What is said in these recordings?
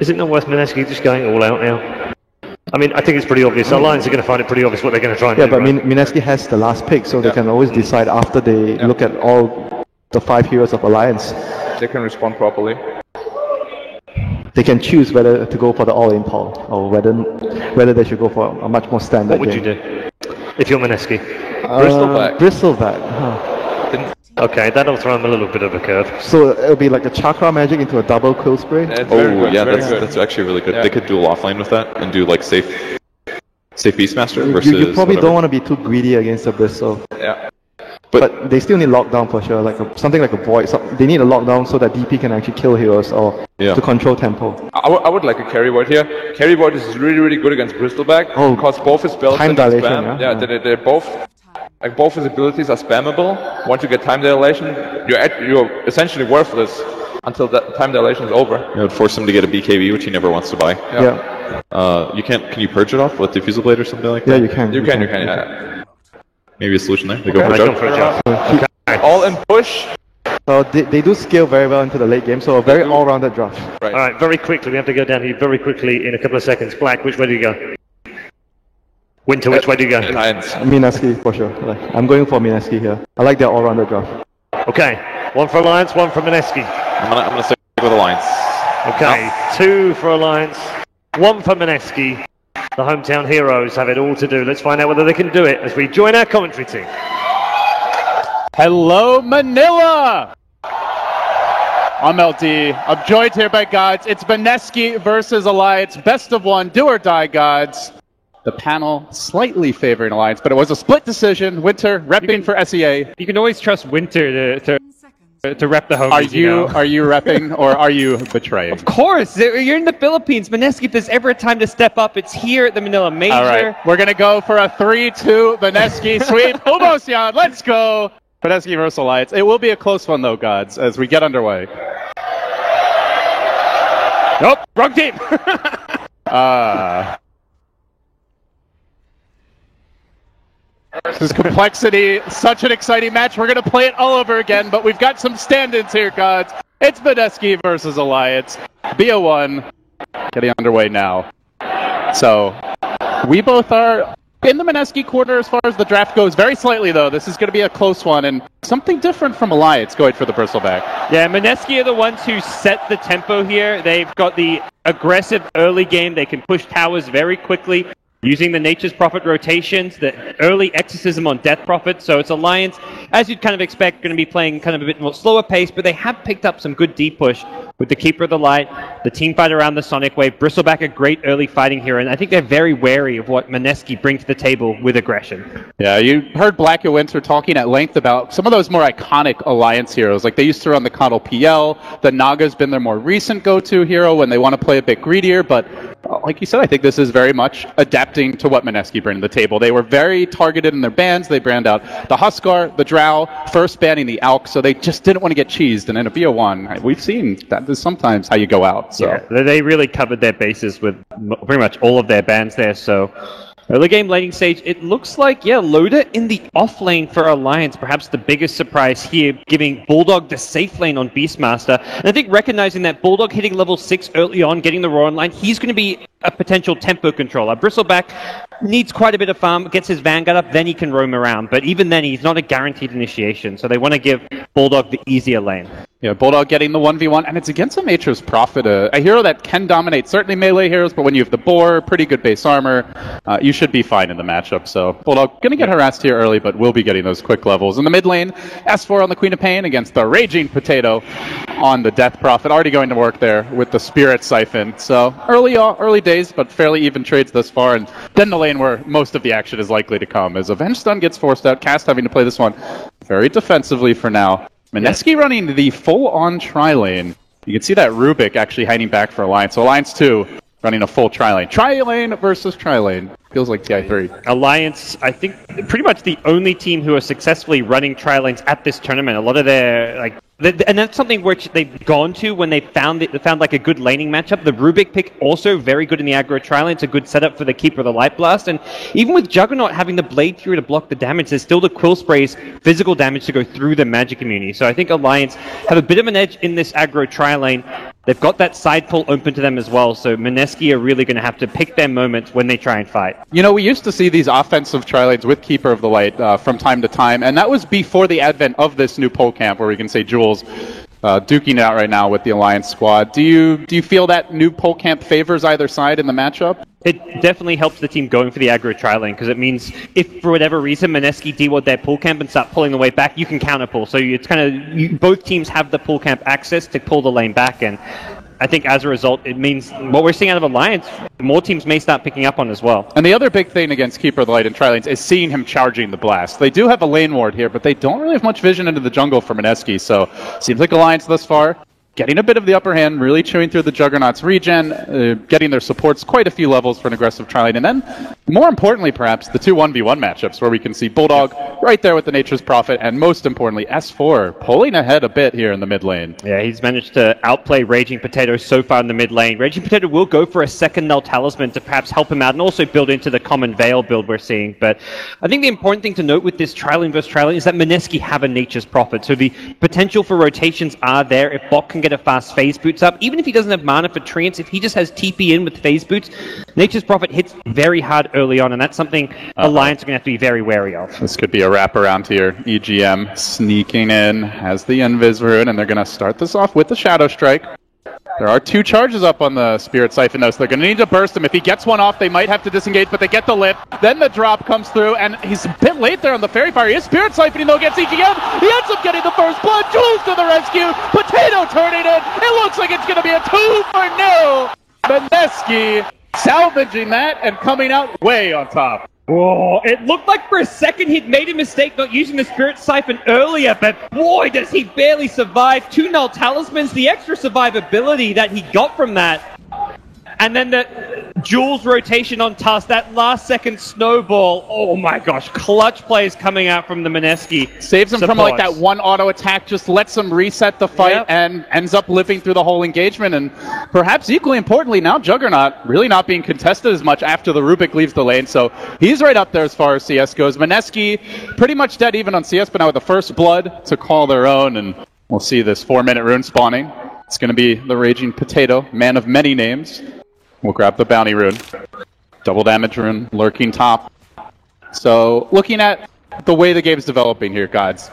Is it not worth Mineski just going all out now? I mean, I think it's pretty obvious. Alliance are going to find it pretty obvious what they're going to try and do. Yeah, but right? Mineski has the last pick, so they can always decide after they look at all the 5 heroes of Alliance. They can respond properly. They can choose whether to go for the all-in Paul, or whether they should go for a much more standard What would game. you do if you're Mineski? Bristleback. Bristleback. Huh. Okay, that'll throw him a little bit of a curve. So it'll be like a Chakra Magic into a double Quill Spray? That's actually really good. Yeah. They could dual offlane with that and do like safe Beastmaster versus You probably whatever. don't want to be too greedy against the Bristle. Yeah. But they still need lockdown for sure, like something like a Void. They need a lockdown so that DP can actually kill heroes or to control tempo. I would like a Carry Void here. Carry Void is really good against Bristleback because both his spells time can dilation, spam. yeah? They're both like both his abilities are spammable. Once you get time dilation, you're essentially worthless until that time dilation is over. It would force him to get a BKB, which he never wants to buy. Yeah. You can't. Can you purge it off with Diffusal Blade or something like that? Yeah, you can. You can. Yeah. Maybe a solution there. They Go for a jump. All in push. So they do scale very well into the late game, so a very all-rounded draft. Right. All right, very quickly. We have to go down here very quickly in a couple of seconds. Black, which way do you go? Winter, which way do you go? Mineski for sure. I'm going for Mineski here. I like their all-rounded draft. Okay, one for Alliance, one for Mineski. I'm gonna stick with Alliance. Okay, 2 for Alliance, 1 for Mineski. The hometown heroes have it all to do. Let's find out whether they can do it as we join our commentary team. Hello, Manila! I'm LD. I'm joined here by Gods. It's Mineski versus Alliance. Best of 1, do or die, Gods. The panel slightly favoring Alliance, but it was a split decision. Winter repping for SEA. You can always trust Winter to rep the homies. Are you repping or are you betraying? Of course, you're in the Philippines. Mineski, if there's ever a time to step up, it's here at the Manila Major. All right, we're gonna go for a 3-2 Mineski sweep. Humosyan, let's go. Mineski versus Alliance. It will be a close one though, Gods, as we get underway. Nope, wrong team. This is complexity, such an exciting match. We're going to play it all over again, but we've got some stand-ins here, Gods. It's Mineski versus Alliance. BO1 getting underway now. So, we both are in the Mineski corner as far as the draft goes. Very slightly, though. This is going to be a close one, and something different from Alliance going for the Bristleback. Yeah, Mineski are the ones who set the tempo here. They've got the aggressive early game. They can push towers very quickly, using the Nature's Prophet rotations, the early exorcism on Death Prophet. So it's Alliance, as you'd kind of expect, going to be playing kind of a bit more slower pace, but they have picked up some good deep push with the Keeper of the Light, the team fight around the Sonic Wave. Bristleback, a great early fighting hero, and I think they're very wary of what Mineski bring to the table with aggression. Yeah, you heard Black and Winter talking at length about some of those more iconic Alliance heroes. Like they used to run the Coddle PL, the Naga's been their more recent go-to hero when they want to play a bit greedier, but like you said, I think this is very much adapting to what Mineski bring to the table. They were very targeted in their bans. They banned out the Huskar, the Drow, first banning the Alk, so they just didn't want to get cheesed. And in a BO1, we've seen that is sometimes how you go out. So yeah, they really covered their bases with pretty much all of their bans there. So early game laning stage, it looks like, Loda in the off lane for Alliance, perhaps the biggest surprise here, giving Bulldog the safe lane on Beastmaster. And I think recognizing that Bulldog hitting level 6 early on, getting the Roar line, he's going to be a potential tempo controller. Bristleback needs quite a bit of farm, gets his Vanguard up, then he can roam around. But even then, he's not a guaranteed initiation, so they want to give Bulldog the easier lane. Yeah, Bulldog getting the 1v1, and it's against a Nature's Prophet, a hero that can dominate certainly melee heroes, but when you have the Boar, pretty good base armor, you should be fine in the matchup. So Bulldog going to get harassed here early, but will be getting those quick levels. In the mid lane, S4 on the Queen of Pain against the Raging Potato on the Death Prophet, already going to work there with the Spirit Siphon. So early days, but fairly even trades thus far, and then the lane where most of the action is likely to come as Avenge Stun gets forced out, Cast having to play this one very defensively for now. Mineski running the full-on tri-lane. You can see that Rubik actually hiding back for Alliance. So Alliance 2 running a full tri-lane. Tri-lane versus tri-lane. Feels like TI3. Alliance, I think, pretty much the only team who are successfully running tri-lanes at this tournament. A lot of their, and that's something which they've gone to when they found like a good laning matchup. The Rubik pick also very good in the aggro tri-lane. It's a good setup for the Keeper of the Light Blast. And even with Juggernaut having the Blade through to block the damage, there's still the Quill Spray's physical damage to go through the magic immunity. So I think Alliance have a bit of an edge in this aggro tri-lane. they've got that side pull open to them as well, so Mineski are really going to have to pick their moments when they try and fight. You know, we used to see these offensive tri-lanes with Keeper of the Light from time to time, and that was before the advent of this new pole camp where we can say Jules duking it out right now with the Alliance squad. Do you feel that new pole camp favors either side in the matchup? It definitely helps the team going for the aggro tri-lane, because it means if for whatever reason Mineski deward their pull camp and start pulling away back, you can counter pull. So it's kind of, both teams have the pull camp access to pull the lane back, and I think as a result, it means what we're seeing out of Alliance, more teams may start picking up on as well. And the other big thing against Keeper of the Light and tri-lanes is seeing him charging the blast. They do have a lane ward here, but they don't really have much vision into the jungle for Mineski, so seems like Alliance thus far getting a bit of the upper hand, really chewing through the Juggernaut's regen, getting their supports quite a few levels for an aggressive tri-lane, and then, more importantly perhaps, the two 1v1 matchups where we can see Bulldog right there with the Nature's Prophet, and most importantly, S4 pulling ahead a bit here in the mid lane. Yeah, he's managed to outplay Raging Potato so far in the mid lane. Raging Potato will go for a second Null Talisman to perhaps help him out and also build into the common Veil build we're seeing, but I think the important thing to note with this tri-lane versus tri-lane is that Mineski have a Nature's Prophet, so the potential for rotations are there if Bot can get a fast phase boots up. Even if he doesn't have mana for Treants, if he just has TP in with phase boots, Nature's Prophet hits very hard early on, and that's something Alliance are going to have to be very wary of. This could be a wraparound here. EGM sneaking in, has the Invis rune, and they're going to start this off with the Shadow Strike. There are two charges up on the Spirit Siphon, though, so they're going to need to burst him. If he gets one off, they might have to disengage, but they get the lift. Then the drop comes through, and he's a bit late there on the Fairy Fire. He is Spirit Siphoning, though, against EGM. He ends up getting the first blood. Jules to the rescue. Potato turning it. It looks like it's going to be a 2-0. Mineski salvaging that and coming out way on top. Whoa, it looked like for a second he'd made a mistake not using the Spirit Siphon earlier, but boy, does he barely survive. 2 Null Talismans, the extra survivability that he got from that. And then the Jules rotation on Tusk, that last second snowball. Oh my gosh, clutch plays coming out from the Mineski. Saves him from like that one auto attack, just lets him reset the fight and ends up living through the whole engagement. And perhaps equally importantly, now Juggernaut really not being contested as much after the Rubik leaves the lane. So he's right up there as far as CS goes. Mineski pretty much dead even on CS, but now with the first blood to call their own. And we'll see this 4-minute rune spawning. It's going to be the Raging Potato, man of many names. We'll grab the bounty rune. Double damage rune, lurking top. So, looking at the way the game's developing here, guys.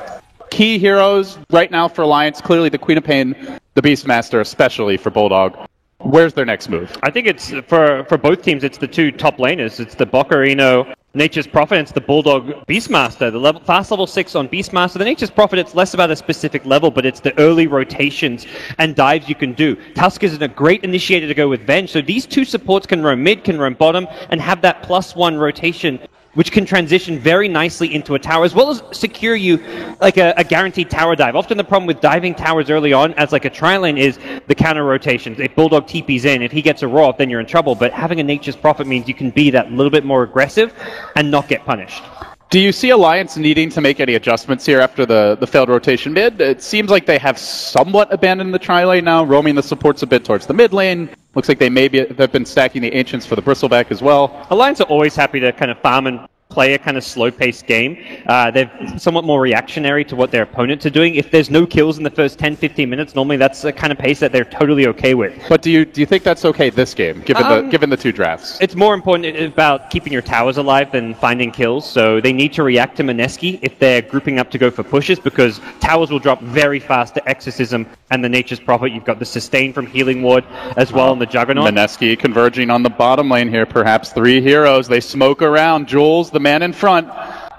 Key heroes right now for Alliance, clearly the Queen of Pain, the Beastmaster, especially for Bulldog. Where's their next move? I think it's, for both teams, it's the two top laners. It's the Bocarino, Nature's Prophet, it's the Bulldog Beastmaster. The fast level 6 on Beastmaster. The Nature's Prophet, it's less about a specific level, but it's the early rotations and dives you can do. Tusk is a great initiator to go with Venge, so these two supports can roam mid, can roam bottom, and have that +1 rotation, which can transition very nicely into a tower, as well as secure you like a guaranteed tower dive. Often the problem with diving towers early on as like a tri-lane is the counter rotations. If Bulldog TP's in, if he gets a raw, then you're in trouble. But having a Nature's Prophet means you can be that little bit more aggressive and not get punished. Do you see Alliance needing to make any adjustments here after the failed rotation mid? It seems like they have somewhat abandoned the tri-lane now, roaming the supports a bit towards the mid lane. Looks like they've been stacking the Ancients for the Bristleback as well. Alliance are always happy to kind of farm and play a kind of slow-paced game. They're somewhat more reactionary to what their opponents are doing. If there's no kills in the first 10-15 minutes, normally that's the kind of pace that they're totally okay with. But do you think that's okay this game, given the two drafts? It's more important about keeping your towers alive than finding kills, so they need to react to Mineski if they're grouping up to go for pushes, because towers will drop very fast to Exorcism and the Nature's Prophet. You've got the sustain from Healing Ward as well in the Juggernaut. Mineski converging on the bottom lane here, perhaps 3 heroes. They smoke around. Jules, the man in front,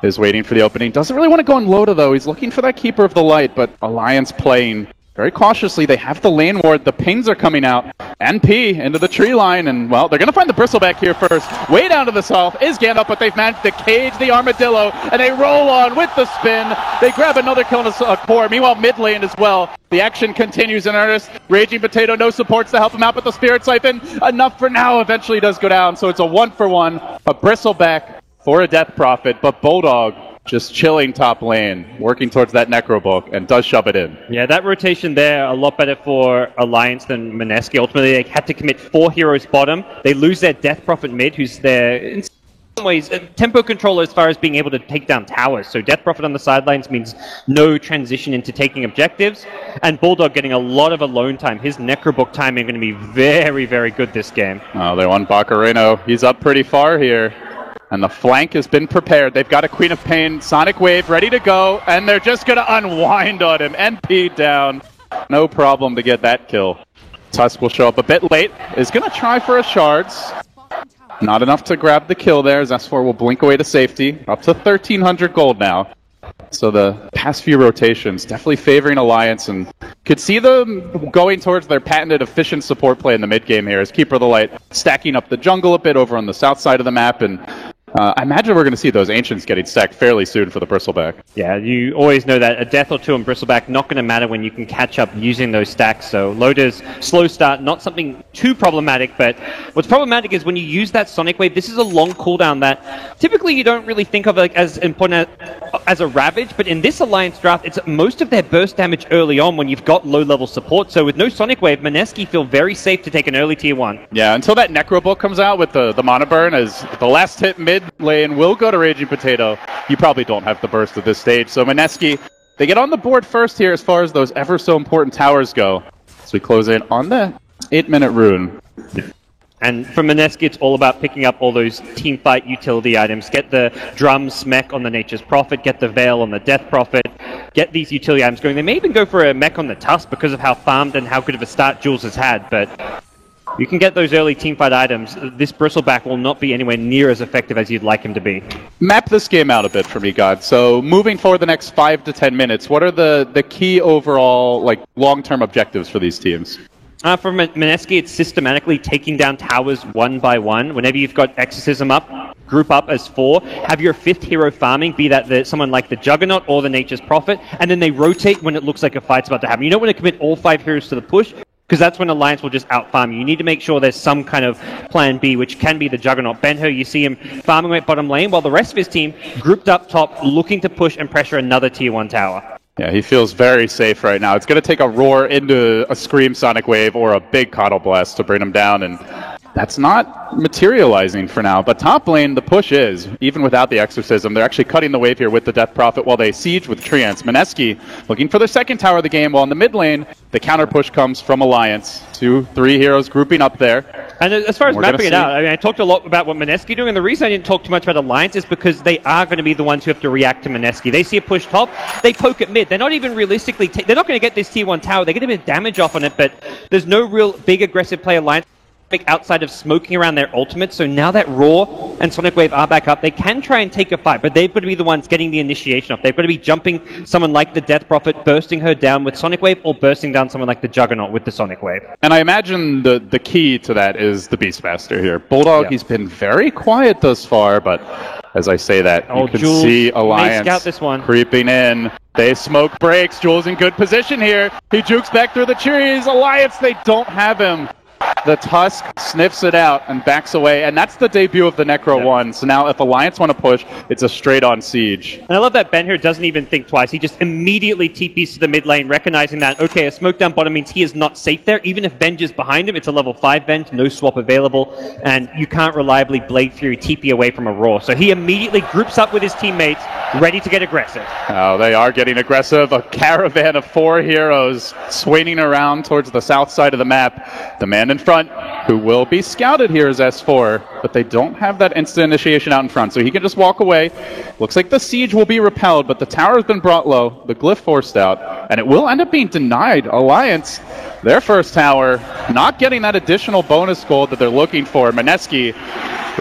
is waiting for the opening. Doesn't really want to go in Loda, though. He's looking for that Keeper of the Light, but Alliance playing very cautiously. They have the lane ward. The pings are coming out. NP into the tree line, and, well, they're going to find the Bristleback here first. Way down to the south is Gandalf, but they've managed to cage the Armadillo, and they roll on with the spin. They grab another kill in a core. Meanwhile, mid lane as well. The action continues in earnest. Raging Potato, no supports to help him out, but the Spirit Siphon, enough for now, eventually does go down. So it's a 1-for-1. A Bristleback for a Death Prophet, but Bulldog just chilling top lane, working towards that Necro Book, and does shove it in. Yeah, that rotation there, a lot better for Alliance than Mineski. Ultimately, they had to commit 4 heroes bottom. They lose their Death Prophet mid, who's their ways, tempo control as far as being able to take down towers. So Death Prophet on the sidelines means no transition into taking objectives, and Bulldog getting a lot of alone time. His Necrobook timing going to be very, very good this game. Oh, they won Bacareno. He's up pretty far here. And the flank has been prepared. They've got a Queen of Pain, Sonic Wave ready to go, and they're just going to unwind on him. NP down. No problem to get that kill. Tusk will show up a bit late. Is going to try for a shards. Not enough to grab the kill there, as S4 will blink away to safety. Up to 1,300 gold now. So the past few rotations definitely favoring Alliance, and could see them going towards their patented efficient support play in the mid game here as Keeper of the Light stacking up the jungle a bit over on the south side of the map, and I imagine we're going to see those Ancients getting stacked fairly soon for the Bristleback. Yeah, you always know that a death or two on Bristleback not going to matter when you can catch up using those stacks. So Loda's slow start, not something too problematic, but what's problematic is when you use that Sonic Wave, this is a long cooldown that typically you don't really think of like as important as a Ravage, but in this Alliance draft, it's most of their burst damage early on when you've got low-level support. So with no Sonic Wave, Mineski feel very safe to take an early tier 1. Yeah, until that Necrobook comes out with the Mana Burn, as the last hit mid lane will go to Raging Potato. You probably don't have the burst at this stage. So Mineski, they get on the board first here as far as those ever so important towers go. So we close in on the 8-minute rune. And for Mineski, it's all about picking up all those teamfight utility items. Get the Drum Mech on the Nature's Prophet, get the Veil on the Death Prophet, get these utility items going. They may even go for a mech on the Tusk because of how farmed and how good of a start Jules has had, but you can get those early teamfight items. This Bristleback will not be anywhere near as effective as you'd like him to be. Map this game out a bit for me, God. So moving forward the next 5 to 10 minutes, what are the key overall like long-term objectives for these teams? For Mineski, it's systematically taking down towers one by one. Whenever you've got Exorcism up, group up as 4, have your 5th hero farming, be that someone like the Juggernaut or the Nature's Prophet, and then they rotate when it looks like a fight's about to happen. You don't want to commit all 5 heroes to the push, because that's when Alliance will just out-farm you. You need to make sure there's some kind of plan B, which can be the Juggernaut. Benho, you see him farming at bottom lane, while the rest of his team grouped up top, looking to push and pressure another tier 1 tower. Yeah, he feels very safe right now. It's going to take a Roar into a Scream Sonic Wave or a big Coddle Blast to bring him down, and that's not materializing for now. But top lane, the push is, even without the Exorcism, they're actually cutting the wave here with the Death Prophet while they siege with Treants. Mineski looking for their second tower of the game, while in the mid lane, the counter push comes from Alliance. 2-3 heroes grouping up there. And as far as mapping it out, I mean, I talked a lot about what Mineski doing, and the reason I didn't talk too much about Alliance is because they are going to be the ones who have to react to Mineski. They see a push top, they poke at mid. They're not even realistically, they're not going to get this tier 1 tower. They get a bit of damage off on it, but there's no real big aggressive play Alliance outside of smoking around their ultimate. So now that Roar and Sonic Wave are back up, they can try and take a fight, but they've got to be the ones getting the initiation off. They've got to be jumping someone like the Death Prophet, bursting her down with Sonic Wave, or bursting down someone like the Juggernaut with the Sonic Wave. And I imagine the key to that is the Beastmaster here. Bulldog, He's been very quiet thus far, but as I say that, you can Jules see Alliance scout this one. creeping in. They smoke breaks. Jules in good position here. He jukes back through the trees. Alliance, they don't have him. The Tusk sniffs it out and backs away, and that's the debut of the Necro 1. So now if Alliance want to push, it's a straight-on siege. And I love that Ben here doesn't even think twice. He just immediately TPs to the mid lane, recognizing that, okay, a smoke down bottom means he is not safe there. Even if Venge is behind him, it's a level 5 Venge, no swap available, and you can't reliably Blade Fury TP away from a Roar. So he immediately groups up with his teammates, ready to get aggressive. Oh, they are getting aggressive. A caravan of 4 heroes swinging around towards the south side of the map. The man in front, who will be scouted here, is S4, but they don't have that instant initiation out in front, so he can just walk away. Looks like the siege will be repelled, but the tower has been brought low, the glyph forced out, and it will end up being denied. Alliance, their first tower, not getting that additional bonus gold that they're looking for. Mineski,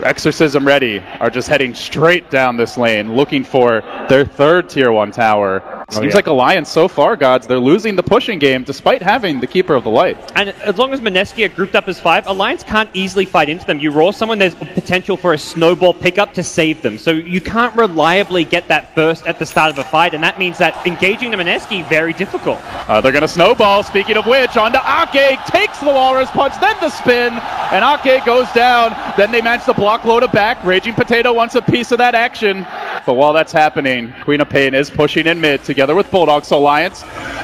Exorcism ready, are just heading straight down this lane, looking for their 3rd tier 1 tower. Seems like Alliance so far, Gods, they're losing the pushing game despite having the Keeper of the Light. And as long as Mineski are grouped up as 5, Alliance can't easily fight into them. You Roar someone, there's potential for a snowball pickup to save them. So you can't reliably get that burst at the start of a fight, and that means that engaging the Mineski, very difficult. They're going to snowball, speaking of which, onto Ake, takes the Walrus Punch, then the spin, and Ake goes down. Then they manage to block Loda back. Raging Potato wants a piece of that action. but while that's happening, Queen of Pain is pushing in mid together with Bulldog. So Alliance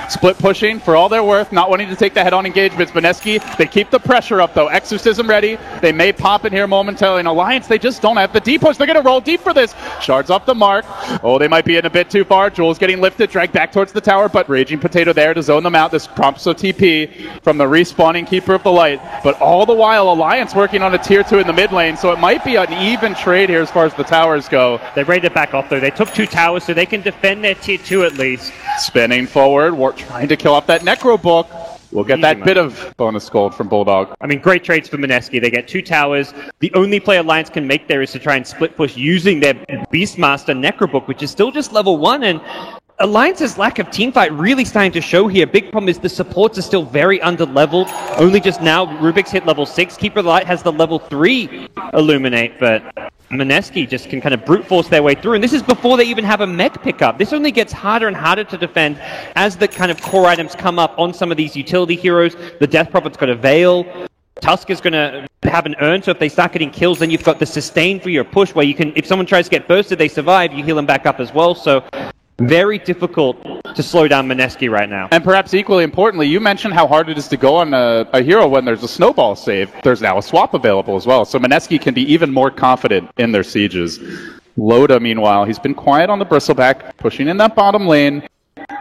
split pushing for all their worth, not wanting to take the head-on engagements. Beneski, they keep the pressure up though. Exorcism ready. They may pop in here momentarily. In Alliance, they just don't have the deep push. They're going to roll deep for this. Shards off the mark. Oh, they might be in a bit too far. Jules getting lifted, dragged back towards the tower, but Raging Potato there to zone them out. This prompts a TP from the respawning Keeper of the Light. But all the while, Alliance working on a tier 2 in the mid lane, so it might be an even trade here as far as the towers go. They're ready to back off though. They took 2 towers, so they can defend their tier 2 at least. Spinning forward, trying to kill off that Necro Book. We'll get that bit of bonus gold from Bulldog. I mean, great trades for Mineski. They get 2 towers. The only play Alliance can make there is to try and split push using their Beastmaster Necrobook, which is still just level 1. And Alliance's lack of teamfight really starting to show here. Big problem is the supports are still very under-leveled. Only just now, Rubik's hit level 6. Keeper of the Light has the level 3 Illuminate, but Mineski just can kind of brute force their way through. And this is before they even have a mech pickup. This only gets harder and harder to defend as the kind of core items come up on some of these utility heroes. The Death Prophet's got a Veil. Tusk is going to have an urn, so if they start getting kills, then you've got the sustain for your push where you can, if someone tries to get bursted, they survive, you heal them back up as well. So very difficult to slow down Mineski right now. And perhaps equally importantly, you mentioned how hard it is to go on a hero when there's a snowball save. There's now a swap available as well, so Mineski can be even more confident in their sieges. Loda, meanwhile, he's been quiet on the Bristleback, pushing in that bottom lane.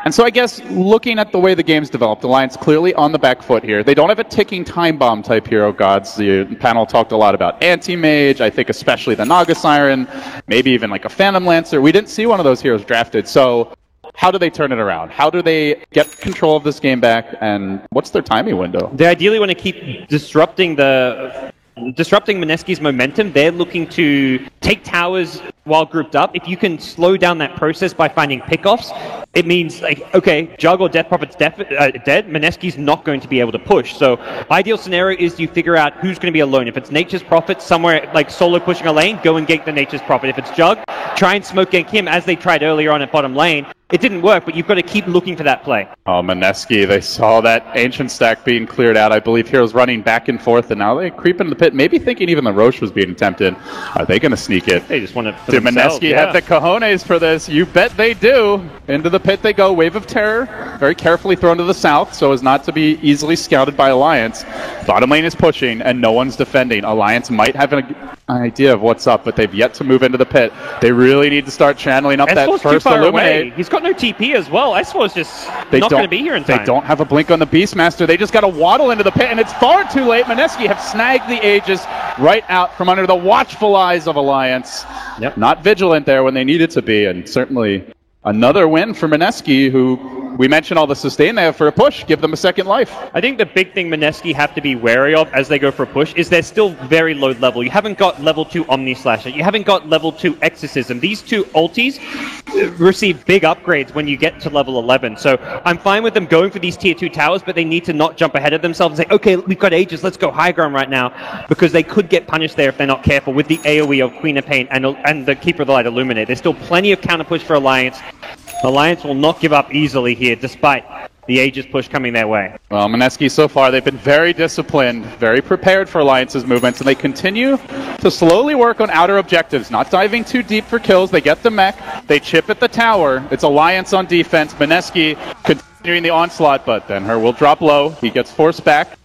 And so I guess looking at the way the game's developed, Alliance clearly on the back foot here. They don't have a ticking time bomb type hero gods. The panel talked a lot about Anti-Mage, I think especially the Naga Siren, maybe even like a Phantom Lancer. We didn't see one of those heroes drafted, so how do they turn it around? How do they get control of this game back, and what's their timing window? They ideally want to keep disrupting Mineski's momentum. They're looking to take towers while grouped up. If you can slow down that process by finding pickoffs, it means, like, okay, Jug or Death Prophet's dead, Mineski's not going to be able to push. So ideal scenario is you figure out who's going to be alone. If it's Nature's Prophet, somewhere like solo pushing a lane, go and gank the Nature's Prophet. If it's Jug, try and smoke gank him as they tried earlier on at bottom lane. It didn't work, but you've got to keep looking for that play. Oh, Mineski, they saw that ancient stack being cleared out. I believe heroes running back and forth, and now they creep into the pit, maybe thinking even the Roche was being attempted. Are they going to sneak it? They just want to. Do Mineski have the cojones for this? You bet they do. Into the pit they go. Wave of Terror, very carefully thrown to the south, so as not to be easily scouted by Alliance. Bottom lane is pushing, and no one's defending. Alliance might have an idea of what's up, but they've yet to move into the pit. They really need to start channeling up that first Illuminate. He's got no TP as well. S4's just not going to be here in time. They don't have a blink on the Beastmaster. They just got to waddle into the pit, and it's far too late. Mineski have snagged the Aegis right out from under the watchful eyes of Alliance. Yep. Not vigilant there when they needed to be, and certainly another win for Mineski, who we mentioned all the sustain they have for a push. Give them a second life. I think the big thing Mineski have to be wary of as they go for a push is they're still very low level. You haven't got level 2 Omni Slasher. You haven't got level 2 Exorcism. These 2 ultis receive big upgrades when you get to level 11. So I'm fine with them going for these tier 2 towers, but they need to not jump ahead of themselves and say, okay, we've got Aegis, let's go high ground right now, because they could get punished there if they're not careful with the AoE of Queen of Pain and the Keeper of the Light Illuminate. There's still plenty of counter push for Alliance. Alliance will not give up easily here, despite the Aegis push coming their way. Well, Mineski, so far, they've been very disciplined, very prepared for Alliance's movements, and they continue to slowly work on outer objectives, not diving too deep for kills. They get the mech, they chip at the tower. It's Alliance on defense. Mineski continuing the onslaught, but then her will drop low. He gets forced back.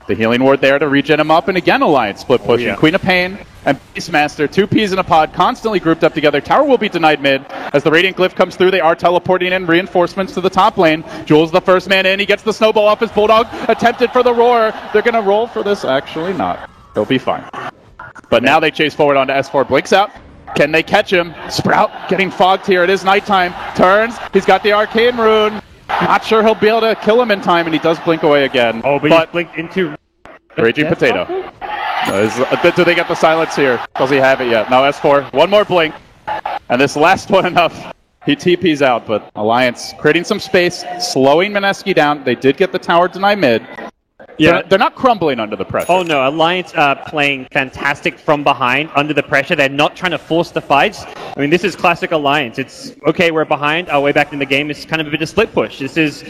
The healing ward there to regen him up, and again Alliance split pushing. Queen of Pain and Beastmaster, 2 peas in a pod, constantly grouped up together. Tower will be denied mid. As the Radiant Glyph comes through, they are teleporting in reinforcements to the top lane. Jules the first man in. He gets the snowball off his Bulldog. Attempted for the roar. They're going to roll for this. Actually not. They'll be fine. But now they chase forward onto S4. Blinks out. Can they catch him? Sprout getting fogged here. It is nighttime. Turns. He's got the Arcane Rune. Not sure he'll be able to kill him in time, and he does blink away again. Oh, but he's blinked into Raging Potato. Do they get the silence here? Does he have it yet? No, S4. One more blink. And this last one enough. He TP's out, but Alliance creating some space, slowing Mineski down. They did get the tower deny mid. Yeah, they're not crumbling under the pressure. Oh no, Alliance playing fantastic from behind under the pressure. They're not trying to force the fights. I mean, this is classic Alliance. It's, okay, we're behind, our way back in the game is kind of a bit of split push. This is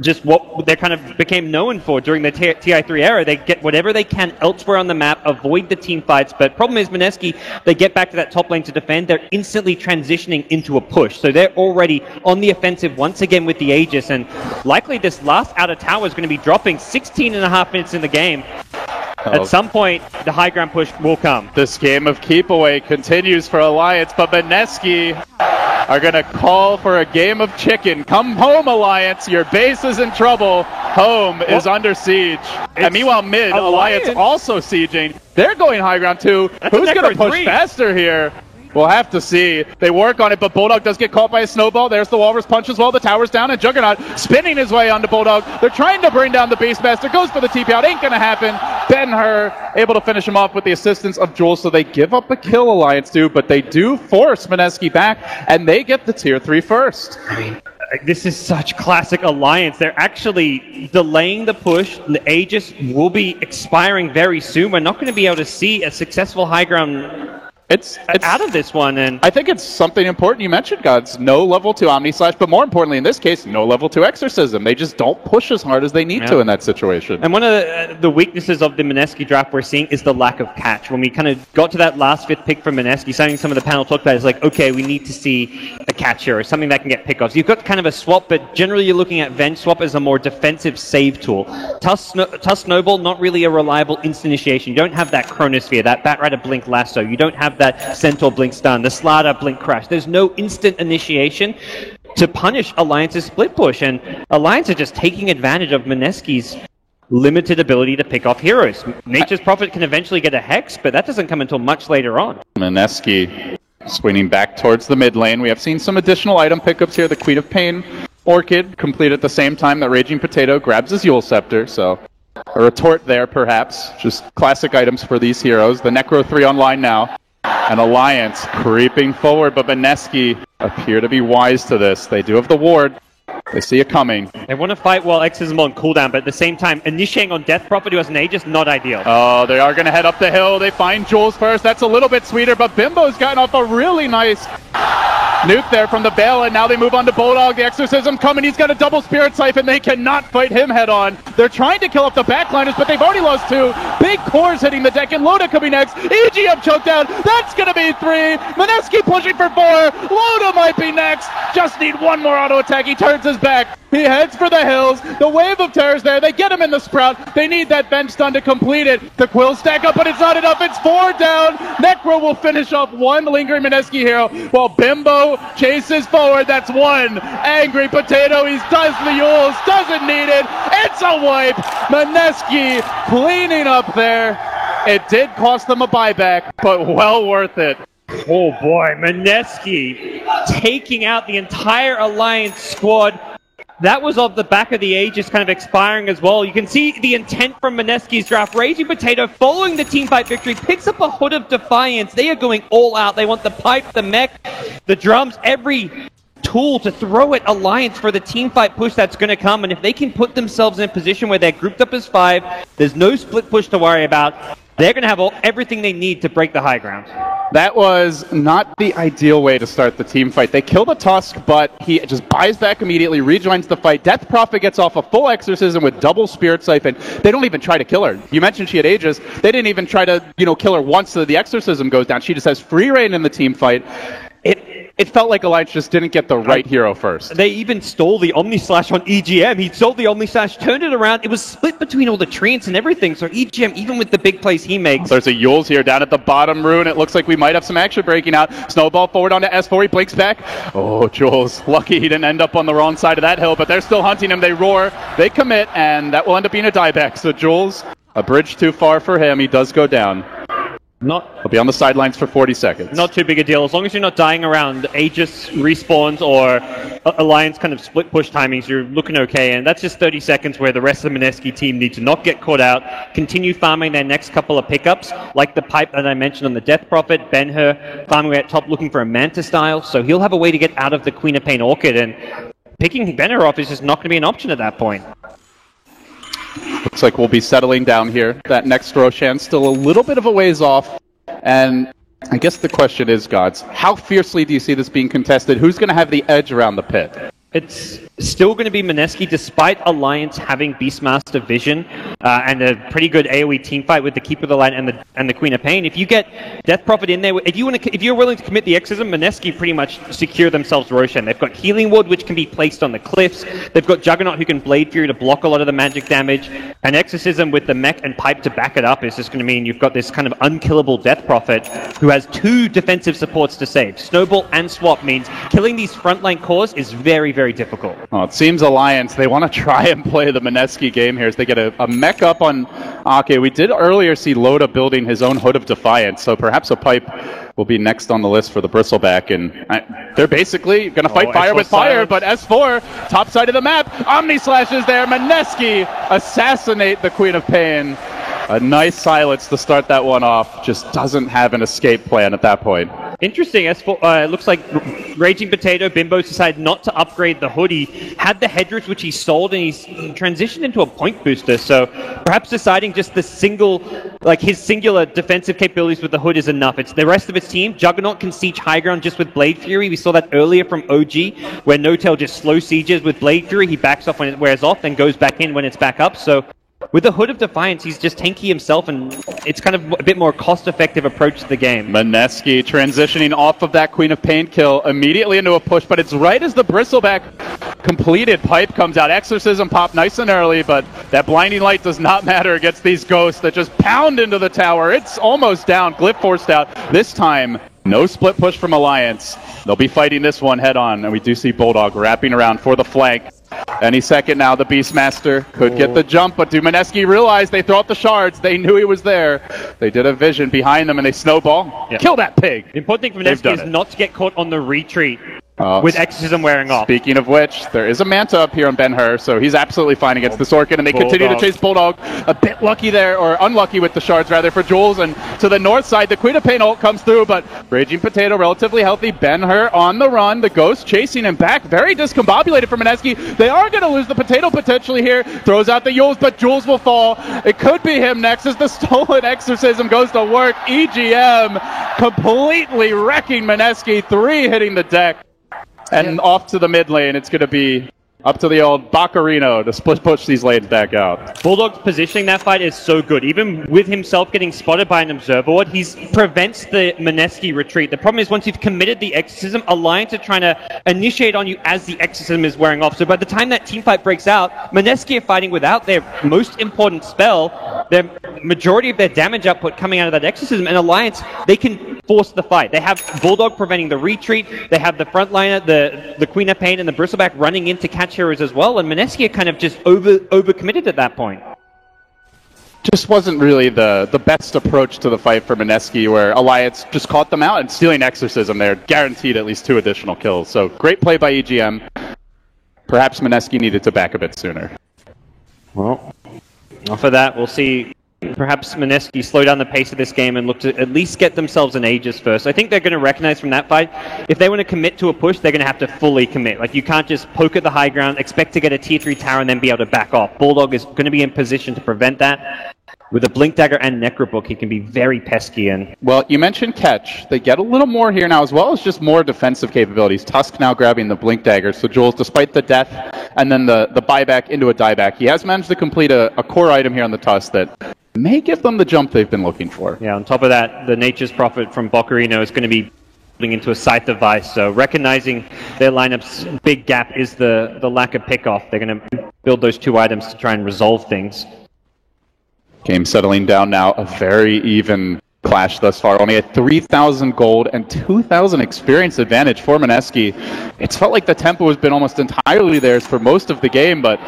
just what they kind of became known for during the TI3 era. They get whatever they can elsewhere on the map, avoid the team fights, but problem is Mineski, they get back to that top lane to defend, they're instantly transitioning into a push. So they're already on the offensive once again with the Aegis, and likely this last outer tower is going to be dropping 16.5 minutes in the game. At some point, the high ground push will come. This game of keep away continues for Alliance, but Mineski are going to call for a game of chicken. Come home, Alliance. Your base is in trouble. Home is under siege. And meanwhile, mid, Alliance also sieging. They're going high ground too. Who's going to push faster here? We'll have to see. They work on it, but Bulldog does get caught by a snowball. There's the Walrus punch as well. The tower's down, and Juggernaut spinning his way onto Bulldog. They're trying to bring down the Beastmaster. Goes for the TP out. Ain't gonna happen. Ben-Hur able to finish him off with the assistance of Jules, so they give up a kill, Alliance do, but they do force Mineski back, and they get the tier 3 first. I mean, this is such classic Alliance. They're actually delaying the push. The Aegis will be expiring very soon. We're not going to be able to see a successful high ground It's out of this one, and I think it's something important you mentioned, Gods. No level 2 Omni Slash, but more importantly in this case, no level 2 Exorcism. They just don't push as hard as they need to in that situation. And one of the weaknesses of the Mineski draft we're seeing is the lack of catch. When we kind of got to that last 5th pick from Mineski, something some of the panel talked about is like, okay, we need to see a catch here, or something that can get pickoffs. You've got kind of a swap, but generally you're looking at Venge Swap as a more defensive save tool. Tusk Snowball, not really a reliable instant initiation. You don't have that Chronosphere, that Batrider Blink Lasso. You don't have that Centaur Blink Stun, the Slardar Blink Crash. There's no instant initiation to punish Alliance's split push, and Alliance are just taking advantage of Mineski's limited ability to pick off heroes. Nature's Prophet can eventually get a Hex, but that doesn't come until much later on. Mineski swinging back towards the mid lane. We have seen some additional item pickups here. The Queen of Pain Orchid complete at the same time that Raging Potato grabs his Yule Scepter, so a retort there perhaps. Just classic items for these heroes. The Necro 3 online now. And Alliance creeping forward, but Mineski appear to be wise to this. They do have the ward. They see it coming. They want to fight while X is on cooldown, but at the same time, initiating on Death Prophet who has an Aegis, not ideal. Oh, they are going to head up the hill. They find Jules first. That's a little bit sweeter, but Bimbo's gotten off a really nice nuke there from the Bale, and now they move on to Bulldog. The Exorcism coming. He's got a double Spirit Siphon. They cannot fight him head on. They're trying to kill off the backliners, but they've already lost 2. Big cores hitting the deck, and Loda coming next. EGM choked out. That's going to be 3. Mineski pushing for 4. Loda might be next. Just need one more auto attack. He turns his back. He heads for the hills. The Wave of Terror's there. They get him in the Sprout. They need that bench stun to complete it. The Quill stack up, but it's not enough. It's 4 down. Necro will finish off one lingering Mineski hero while Bimbo chases forward. That's 1. Angry Potato. He does the Yules. Doesn't need it. It's a wipe. Mineski cleaning up there. It did cost them a buyback, but well worth it. Oh boy, Mineski taking out the entire Alliance squad. That was off the back of the Aegis kind of expiring as well. You can see the intent from Mineski's draft. Raging Potato, following the teamfight victory, picks up a Hood of Defiance. They are going all out. They want the pipe, the mech, the drums, every tool to throw at Alliance for the teamfight push that's going to come. And if they can put themselves in a position where they're grouped up as 5, there's no split push to worry about. They're going to have everything they need to break the high ground. That was not the ideal way to start the team fight. They kill the Tusk, but he just buys back immediately, rejoins the fight. Death Prophet gets off a full Exorcism with double Spirit Siphon. They don't even try to kill her. You mentioned she had Aegis. They didn't even try to, kill her once the Exorcism goes down. She just has free reign in the team fight. It felt like Alliance just didn't get the right hero first. They even stole the Omni Slash on EGM. He stole the Omni Slash, turned it around. It was split between all the treants and everything. So EGM, even with the big plays he makes. There's a Yules here down at the bottom rune. It looks like we might have some action breaking out. Snowball forward onto S4. He blinks back. Oh, Jules. Lucky he didn't end up on the wrong side of that hill, but they're still hunting him. They roar. They commit, and that will end up being a dieback. So Jules, a bridge too far for him. He does go down. He'll be on the sidelines for 40 seconds. Not too big a deal. As long as you're not dying around Aegis respawns or Alliance kind of split push timings, you're looking okay. And that's just 30 seconds where the rest of the Mineski team need to not get caught out, continue farming their next couple of pickups, like the pipe that I mentioned on the Death Prophet, Ben-Hur farming at top looking for a Manta style. So he'll have a way to get out of the Queen of Pain Orchid, and picking Ben-Hur off is just not going to be an option at that point. Looks like we'll be settling down here. That next Roshan still a little bit of a ways off. And I guess the question is, Gods, how fiercely do you see this being contested? Who's going to have the edge around the pit? It's still going to be Mineski, despite Alliance having Beastmaster Vision and a pretty good AoE teamfight with the Keeper of the Light and the Queen of Pain. If you get Death Prophet in there, if you're willing to commit the Exorcism, Mineski pretty much secure themselves Roshan. They've got Healing Ward, which can be placed on the cliffs. They've got Juggernaut, who can Blade Fury to block a lot of the magic damage. And Exorcism with the mech and pipe to back it up is just going to mean you've got this kind of unkillable Death Prophet who has 2 defensive supports to save. Snowball and Swap means killing these frontline cores is very, very difficult. Well, it seems Alliance, they want to try and play the Mineski game here as they get a mech up on Ake. We did earlier see Loda building his own Hood of Defiance, so perhaps a pipe will be next on the list for the Bristleback. And they're basically going to fight fire with fire, but S4, top side of the map, Omni Slash is there. Mineski assassinate the Queen of Pain. A nice silence to start that one off. Just doesn't have an escape plan at that point. Interesting. S4, looks like Raging Potato, Bimbo's decided not to upgrade the hood. He had the Hedrith, which he sold, and he's transitioned into a point booster. So perhaps deciding just the his singular defensive capabilities with the hood is enough. It's the rest of his team. Juggernaut can siege high ground just with Blade Fury. We saw that earlier from OG, where No-Tail just slow sieges with Blade Fury. He backs off when it wears off, then goes back in when it's back up. So with the Hood of Defiance, he's just tanky himself, and it's kind of a bit more cost-effective approach to the game. Mineski transitioning off of that Queen of Pain kill immediately into a push, but it's right as the Bristleback completed pipe comes out. Exorcism pop nice and early, but that blinding light does not matter against these ghosts that just pound into the tower. It's almost down. Glyph forced out. This time, no split push from Alliance. They'll be fighting this one head on, and we do see Bulldog wrapping around for the flank. Any second now, the Beastmaster could get the jump, but do Mineski realize they throw out the shards? They knew he was there. They did a vision behind them, and they snowball. Yep. Kill that pig! The important thing for Mineski is not to get caught on the retreat. With Exorcism wearing off. Speaking of which, there is a Manta up here on Ben-Hur, so he's absolutely fine against this Orchid, and they continue to chase Bulldog. A bit lucky there, or unlucky with the shards rather, for Jules, and to the north side, the Queen of Pain ult comes through, but Raging Potato relatively healthy. Ben-Hur on the run, the Ghost chasing him back, very discombobulated from Mineski. They are going to lose the Potato potentially here, throws out the Yules, but Jules will fall. It could be him next as the stolen Exorcism goes to work. EGM completely wrecking Mineski, 3 hitting the deck. And off to the mid lane, it's going to be up to the old Baccarino to split push these lanes back out. Bulldog's positioning that fight is so good. Even with himself getting spotted by an Observer Ward, he prevents the Mineski retreat. The problem is once you've committed the Exorcism, Alliance are trying to initiate on you as the Exorcism is wearing off. So by the time that teamfight breaks out, Mineski are fighting without their most important spell, their majority of their damage output coming out of that Exorcism, and Alliance, they can force the fight. They have Bulldog preventing the retreat, they have the frontliner, the Queen of Pain, and the Bristleback running in to catch heroes as well, and Mineski are kind of just overcommitted at that point. Just wasn't really the best approach to the fight for Mineski, where Alliance just caught them out, and stealing Exorcism there guaranteed at least 2 additional kills. So great play by EGM. Perhaps Mineski needed to back a bit sooner. Well, off of that, we'll see perhaps Mineski slow down the pace of this game and look to at least get themselves an Aegis first. I think they're going to recognize from that fight, if they want to commit to a push, they're going to have to fully commit. Like, you can't just poke at the high ground, expect to get a tier 3 tower and then be able to back off. Bulldog is going to be in position to prevent that. With a Blink Dagger and Necrobook, he can be very pesky. And well, you mentioned catch. They get a little more here now, as well as just more defensive capabilities. Tusk now grabbing the Blink Dagger. So Jules, despite the death and then the buyback into a dieback, he has managed to complete a core item here on the Tusk that may give them the jump they've been looking for. Yeah, on top of that, the Nature's Prophet from Boccarino is going to be building into a Scythe of Vice. So recognizing their lineup's big gap is the lack of pickoff. They're going to build those 2 items to try and resolve things. Game settling down now, a very even clash thus far. Only a 3,000 gold and 2,000 experience advantage for Mineski. It's felt like the tempo has been almost entirely theirs for most of the game, but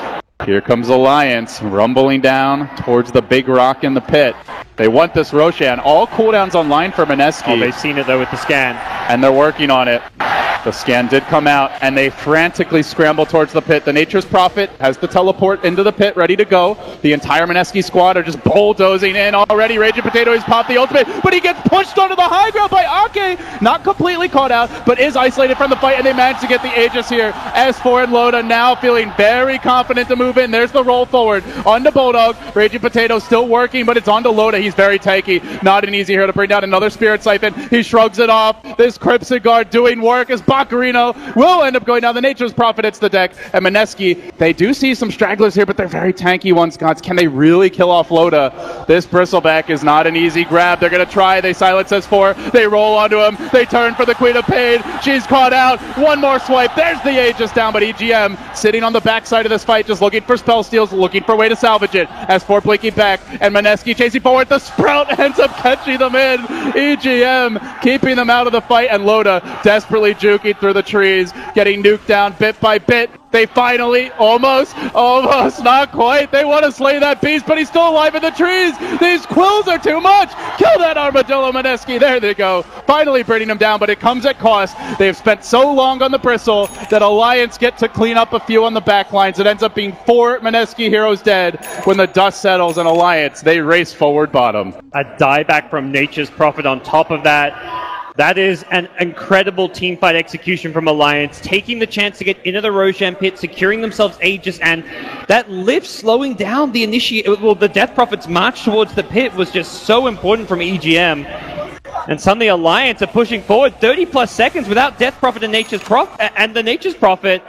here comes Alliance rumbling down towards the big rock in the pit. They want this Roshan. All cooldowns online for Mineski. Oh, they've seen it though with the scan. And they're working on it. The scan did come out, and they frantically scramble towards the pit. The Nature's Prophet has the teleport into the pit, ready to go. The entire Mineski squad are just bulldozing in already. Raging Potato has popped the ultimate, but he gets pushed onto the high ground by Ake. Not completely caught out, but is isolated from the fight, and they manage to get the Aegis here. S4 and Loda now feeling very confident to move in. There's the roll forward. Onto Bulldog. Raging Potato still working, but it's onto Loda. He's very tanky. Not an easy hero to bring down another Spirit Siphon. He shrugs it off. This Crimson Guard doing work as Bacarino will end up going down. The Nature's Prophet hits the deck, and Mineski, they do see some stragglers here, but they're very tanky ones, gods. Can they really kill off Loda? This Bristleback is not an easy grab. They're going to try. They silence S4. They roll onto him. They turn for the Queen of Pain. She's caught out. One more swipe. There's the Aegis down, but EGM sitting on the backside of this fight, just looking for spell steals, looking for a way to salvage it. S4 blinking back, and Mineski chasing forward. The Sprout ends up catching them in. EGM keeping them out of the fight, and Loda desperately juking through the trees, getting nuked down bit by bit. They finally, almost, not quite. They want to slay that beast, but he's still alive in the trees. These quills are too much. Kill that Armadillo, Mineski. There they go. Finally bringing him down, but it comes at cost. They've spent so long on the Bristle that Alliance get to clean up a few on the back lines. It ends up being 4 Mineski heroes dead. When the dust settles in Alliance, they race forward bottom. A dieback from Nature's Prophet on top of that. That is an incredible teamfight execution from Alliance, taking the chance to get into the Roshan pit, securing themselves Aegis, and that lift slowing down the Death Prophet's march towards the pit was just so important from EGM. And suddenly Alliance are pushing forward 30 plus seconds without Death Prophet and the Nature's Prophet.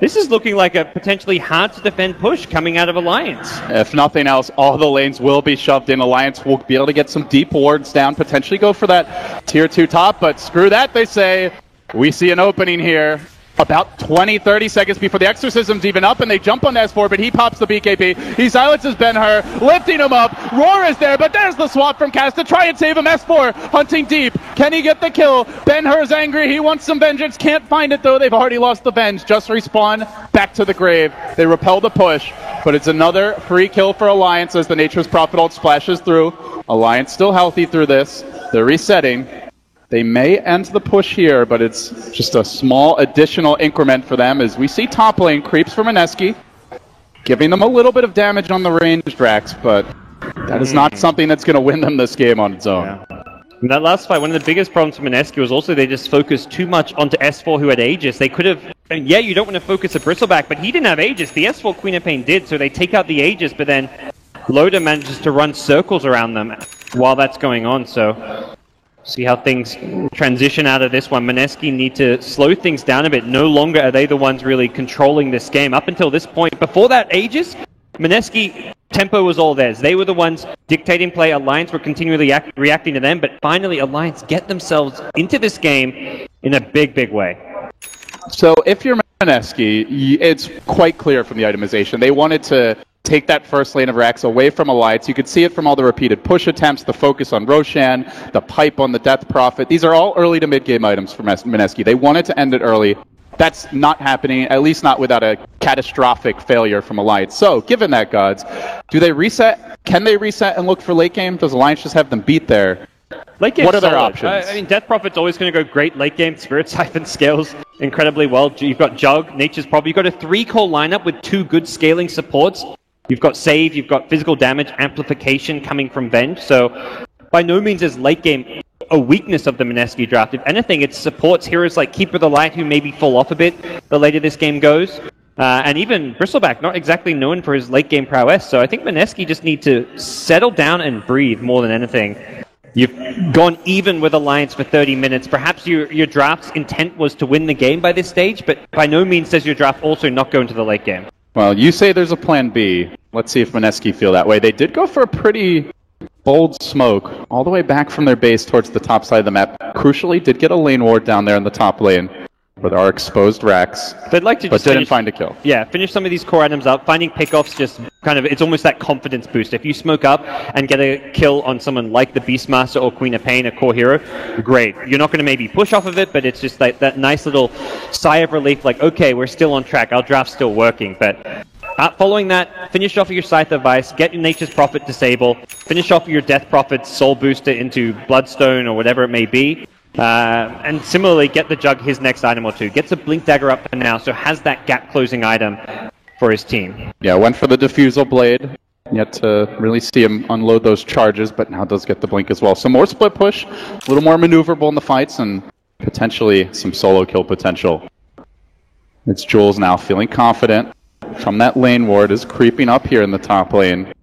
This is looking like a potentially hard to defend push coming out of Alliance. If nothing else, all the lanes will be shoved in. Alliance will be able to get some deep wards down, potentially go for that tier 2 top, but screw that, they say. We see an opening here. About 20-30 seconds before the exorcism's even up, and they jump on S4, but he pops the BKB. He silences Ben-Hur, lifting him up. Roar is there, but there's the swap from Cass to try and save him. S4 hunting deep. Can he get the kill? Ben-Hur's angry. He wants some vengeance. Can't find it, though. They've already lost the Venge. Just respawn back to the grave. They repel the push, but it's another free kill for Alliance as the Nature's Prophet ult splashes through. Alliance still healthy through this. They're resetting. They may end the push here, but it's just a small additional increment for them as we see top lane creeps for Mineski, giving them a little bit of damage on the ranged Drax, but that is not something that's going to win them this game on its own. Yeah. In that last fight, one of the biggest problems for Mineski was also they just focused too much onto S4 who had Aegis. They could have, and yeah, you don't want to focus a Bristleback, but he didn't have Aegis. The S4 Queen of Pain did, so they take out the Aegis, but then Loda manages to run circles around them while that's going on, so see how things transition out of this one. Mineski need to slow things down a bit. No longer are they the ones really controlling this game. Up until this point, before that Aegis, Mineski tempo was all theirs. They were the ones dictating play. Alliance were continually reacting to them, but finally Alliance get themselves into this game in a big, big way. So if you're Mineski, it's quite clear from the itemization. They wanted to take that first lane of Rax away from Alliance. You could see it from all the repeated push attempts, the focus on Roshan, the pipe on the Death Prophet. These are all early to mid-game items for Mineski. They wanted to end it early. That's not happening, at least not without a catastrophic failure from Alliance. So, given that, gods, do they reset? Can they reset and look for late game? Does Alliance just have them beat there? Late game what are their solid. options? I mean, Death Prophet's always going to go great late game. Spirit Siphon scales incredibly well. You've got Jug, Nature's Prophet. You've got a 3-core lineup with 2 good scaling supports. You've got save, you've got physical damage, amplification coming from Venge, so by no means is late game a weakness of the Mineski draft. If anything, it supports heroes like Keeper of the Light who maybe fall off a bit the later this game goes. And even Bristleback, not exactly known for his late game prowess, so I think Mineski just need to settle down and breathe more than anything. You've gone even with Alliance for 30 minutes. Perhaps your draft's intent was to win the game by this stage, but by no means does your draft also not go into the late game. Well, you say there's a plan B. Let's see if Mineski feel that way. They did go for a pretty bold smoke all the way back from their base towards the top side of the map. Crucially, did get a lane ward down there in the top lane where there are exposed Rax, They'd like to but just didn't find a kill. Yeah, finish some of these core items up. Finding pickoffs just kind of, it's almost that confidence boost. If you smoke up and get a kill on someone like the Beastmaster or Queen of Pain, a core hero, great. You're not going to maybe push off of it, but it's just like that nice little sigh of relief, like, okay, we're still on track. Our draft's still working, but following that, finish off your Scythe of Vice, get your Nature's Prophet disable, finish off your Death Prophet's Soul Booster into Bloodstone or whatever it may be, and similarly get the Jug his next item or 2. Gets a Blink Dagger up for now, so has that gap-closing item for his team. Yeah, went for the Diffusal Blade. Yet to really see him unload those charges, but now does get the Blink as well. So more split push, a little more maneuverable in the fights, and potentially some solo kill potential. It's Jules now feeling confident. From that lane ward is creeping up here in the top lane.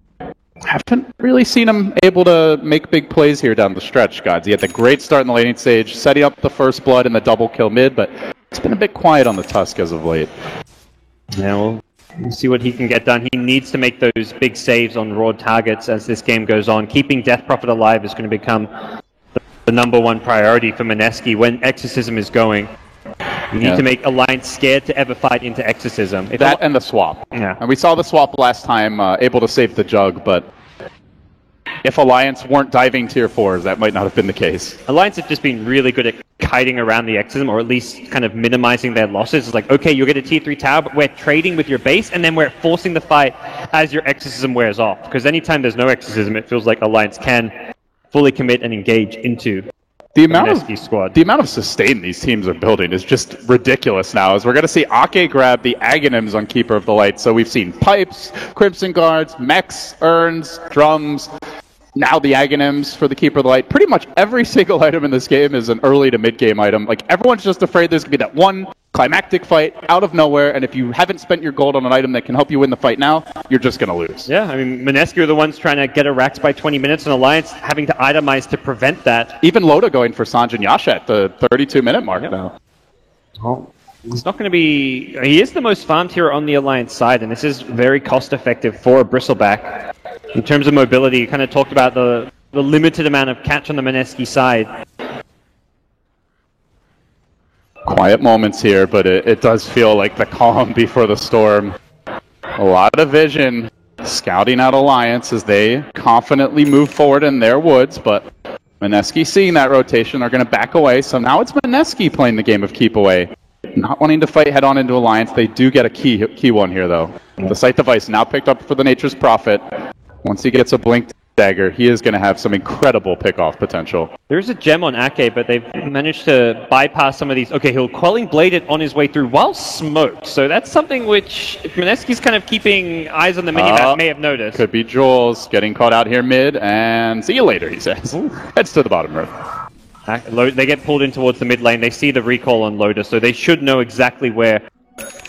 Haven't really seen him able to make big plays here down the stretch, gods. He had the great start in the laning stage, setting up the first blood and the double kill mid, but it's been a bit quiet on the Tusk as of late. Yeah, we'll see what he can get done. He needs to make those big saves on raw targets as this game goes on. Keeping Death Prophet alive is going to become the #1 priority for Mineski when Exorcism is going. You need to make Alliance scared to ever fight into Exorcism. That and the swap. Yeah. And we saw the swap last time, able to save the Jug, but if Alliance weren't diving tier 4s, that might not have been the case. Alliance have just been really good at kiting around the Exorcism, or at least kind of minimizing their losses. It's like, okay, you'll get a tier 3 tower, but we're trading with your base, and then we're forcing the fight as your Exorcism wears off. Because anytime there's no Exorcism, it feels like Alliance can fully commit and engage into The amount of sustain these teams are building is just ridiculous now, as we're going to see Ake grab the Aghanims on Keeper of the Light. So we've seen Pipes, Crimson Guards, Mechs, Urns, Drums, now the Aghanims for the Keeper of the Light. Pretty much every single item in this game is an early to mid-game item. Like, everyone's just afraid there's going to be that one climactic fight out of nowhere, and if you haven't spent your gold on an item that can help you win the fight now, you're just going to lose. Yeah, I mean, Mineski are the ones trying to get a Rax by 20 minutes, and Alliance having to itemize to prevent that. Even Loda going for Sanjin Yasha at the 32-minute mark now. Oh. It's not going to be... He is the most farmed hero on the Alliance side, and this is very cost-effective for a Bristleback. In terms of mobility, you kind of talked about the limited amount of catch on the Mineski side. Quiet moments here, but it does feel like the calm before the storm. A lot of vision scouting out Alliance as they confidently move forward in their woods, but Mineski seeing that rotation are going to back away, so now it's Mineski playing the game of keep away. Not wanting to fight head-on into Alliance. They do get a key one here, though. The Sight Device now picked up for the Nature's Prophet. Once he gets a Blink Dagger, he is going to have some incredible pick-off potential. There's a gem on Ake, but they've managed to bypass some of these. Okay, he'll Quelling Blade it on his way through while smoked. So that's something which Mineski's kind of keeping eyes on the minimap may have noticed. Could be Jules getting caught out here mid, and see you later, he says. Heads to the bottom row. They get pulled in towards the mid lane. They see the recall on Loda, so they should know exactly where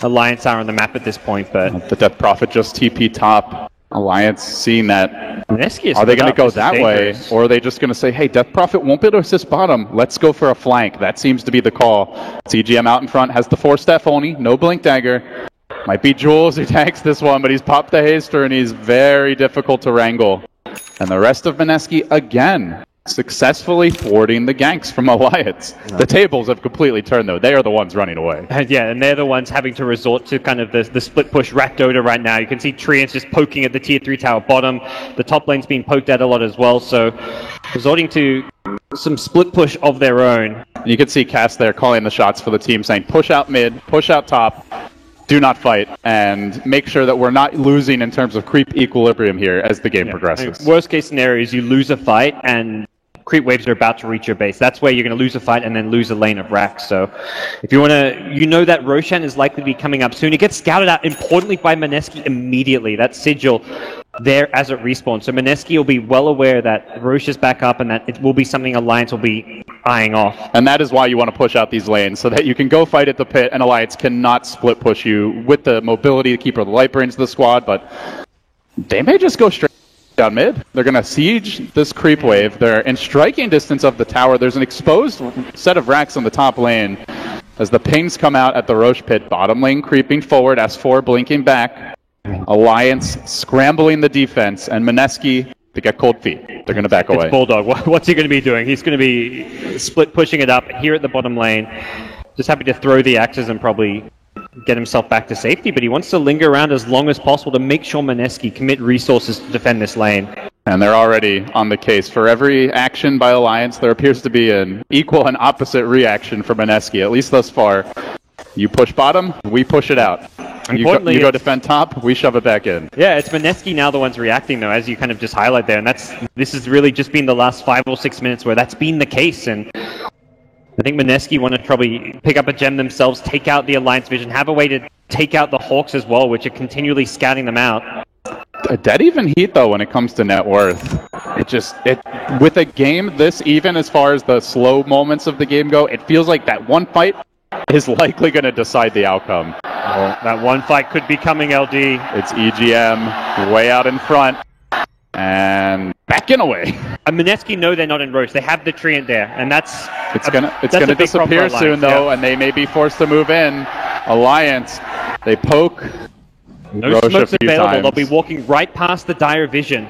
Alliance are on the map at this point. But the Death Prophet just TP top. Alliance seeing that. Mineski are they going to go that way, or are they just going to say, hey, Death Prophet won't be able to assist bottom. Let's go for a flank. That seems to be the call. CGM out in front, has the 4-step Oni, no Blink Dagger. Might be Jules who tanks this one, but he's popped the haster, and he's very difficult to wrangle. And the rest of Mineski, again, successfully thwarting the ganks from Alliance. No. The tables have completely turned, though. They are the ones running away. Yeah, and they're the ones having to resort to kind of the split push Rakdoda right now. You can see Treants just poking at the tier 3 tower bottom. The top lane's being poked at a lot as well, so resorting to some split push of their own. You can see Cass there calling the shots for the team, saying push out mid, push out top, do not fight, and make sure that we're not losing in terms of creep equilibrium here as the game progresses. I mean, worst case scenario is you lose a fight and creep waves are about to reach your base. That's where you're going to lose a fight and then lose a lane of Rax. So if you want to, you know that Roshan is likely to be coming up soon. It gets scouted out importantly by Mineski immediately. That sigil there as it respawns. So Mineski will be well aware that Rosh is back up and that it will be something Alliance will be eyeing off. And that is why you want to push out these lanes, so that you can go fight at the pit and Alliance cannot split push you with the mobility to keep the light brains of the squad, but they may just go straight down mid. They're going to siege this creep wave. They're in striking distance of the tower. There's an exposed set of racks on the top lane as the pings come out at the Rosh pit. Bottom lane creeping forward, S4 blinking back. Alliance scrambling the defense, and Mineski, they get cold feet. They're going to back away. It's Bulldog. What's he going to be doing? He's going to be split pushing it up here at the bottom lane. Just happy to throw the axes and probably get himself back to safety, but he wants to linger around as long as possible to make sure Mineski commit resources to defend this lane. And they're already on the case. For every action by Alliance, there appears to be an equal and opposite reaction for Mineski, at least thus far. You push bottom, we push it out. You go defend top, we shove it back in. Yeah, it's Mineski now the ones reacting, though, as you kind of just highlight there. And this has really just been the last 5 or 6 minutes where that's been the case. And I think Mineski want to probably pick up a gem themselves, take out the Alliance vision, have a way to take out the Hawks as well, which are continually scouting them out. A dead even heat, though, when it comes to net worth. With a game this even as far as the slow moments of the game go, it feels like that one fight is likely going to decide the outcome. Well, that one fight could be coming, LD. It's EGM way out in front. And backing away. And Mineski know they're not in Roche. They have the Treant there, and that's gonna disappear soon though, and they may be forced to move in. Alliance, they poke. No smokes available. They'll be walking right past the Dire Vision.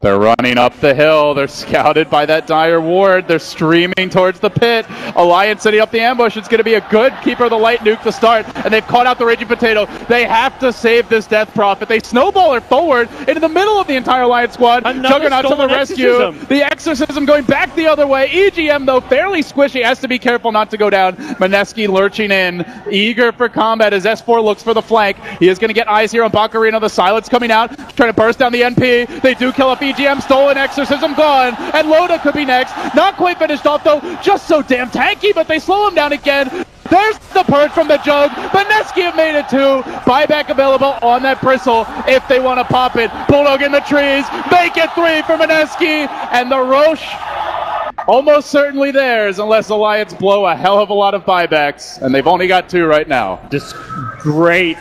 They're running up the hill. They're scouted by that Dire ward. They're streaming towards the pit. Alliance setting up the ambush. It's going to be a good Keeper of the Light nuke to start, and they've caught out the Raging Potato. They have to save this Death Prophet. They snowball her forward into the middle of the entire Alliance squad. Juggernaut to the rescue. The Exorcism going back the other way. EGM, though, fairly squishy. Has to be careful not to go down. Mineski lurching in, eager for combat as S4 looks for the flank. He is going to get eyes here on Bacarino. The Silence coming out, trying to burst down the NP. They do kill up EGM, stolen Exorcism gone, and Loda could be next. Not quite finished off though, just so damn tanky, but they slow him down again. There's the purge from the Jug. Mineski have made it too. Buyback available on that Bristle if they want to pop it. Bulldog in the trees, make it 3 for Mineski, and the Roche almost certainly theirs unless Alliance blow a hell of a lot of buybacks, and they've only got 2 right now. Just great,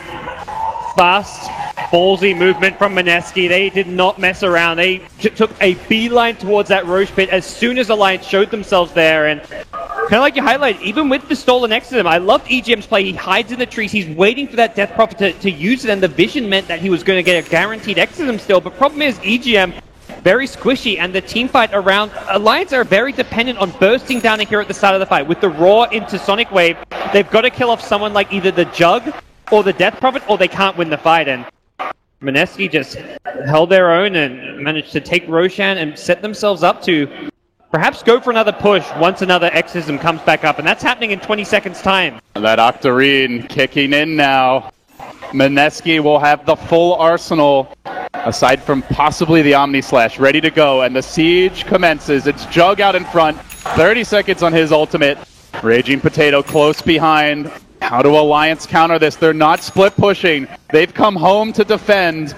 fast, ballsy movement from Mineski. They did not mess around. They took a beeline towards that Roche pit as soon as Alliance showed themselves there. And kind of like you highlighted, even with the stolen Exorcism, I loved EGM's play. He hides in the trees. He's waiting for that Death Prophet to use it, and the vision meant that he was going to get a guaranteed Exorcism still. But problem is, EGM, very squishy, and the team fight around Alliance are very dependent on bursting down here at the start of the fight. With the Roar into Sonic Wave, they've got to kill off someone like either the Jug or the Death Prophet, or they can't win the fight. And Mineski just held their own and managed to take Roshan and set themselves up to perhaps go for another push once another Exorcism comes back up, and that's happening in 20 seconds time. That Octarine kicking in now. Mineski will have the full arsenal, aside from possibly the Omni Slash, ready to go, and the siege commences. It's Jug out in front, 30 seconds on his ultimate. Raging Potato close behind. How do Alliance counter this? They're not split pushing. They've come home to defend.